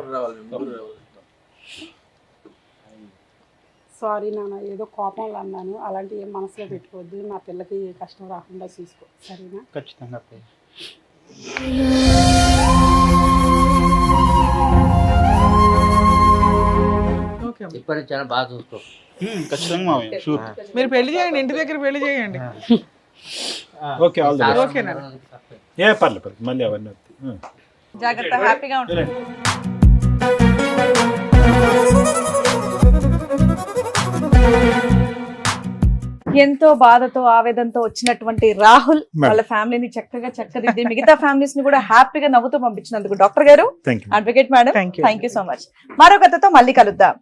సారీ నాన్న, ఏదో కోపంలో అన్నాను, అలాంటివి ఏం మనసులో పెట్టుకోవద్దు, నా పిల్లకి ఏ కష్టం రాకుండా చూసుకో, సరేనా? ఖచ్చితంగా అత్తయ్య. ఓకే అమ్మ. ఇప్పటి నుంచి బాగా చూసుకో. ఖచ్చితంగా మావయ్య, షూర్. మీరు పెళ్లి చేయండి, ఇంటి దగ్గర పెళ్లి చేయండి. Okay all the best. ఓకేనా? పర్లేదు మళ్ళీ అవన్నీ వస్తాయి. జాగ్రత్త, హ్యాపీగా ఉంటుంది. ఎంతో బాధతో ఆవేదనతో వచ్చినటువంటి రాహుల్ వాళ్ళ ఫ్యామిలీని చక్కగా చక్కదిద్ది మిగతా ఫ్యామిలీస్ ని కూడా హ్యాపీగా నవ్వుతూ పంపించినందుకు డాక్టర్ గారు, thank you. Advocate madam, Thank you. Thank you so much. మరో కథతో మళ్ళీ కలుద్దాం.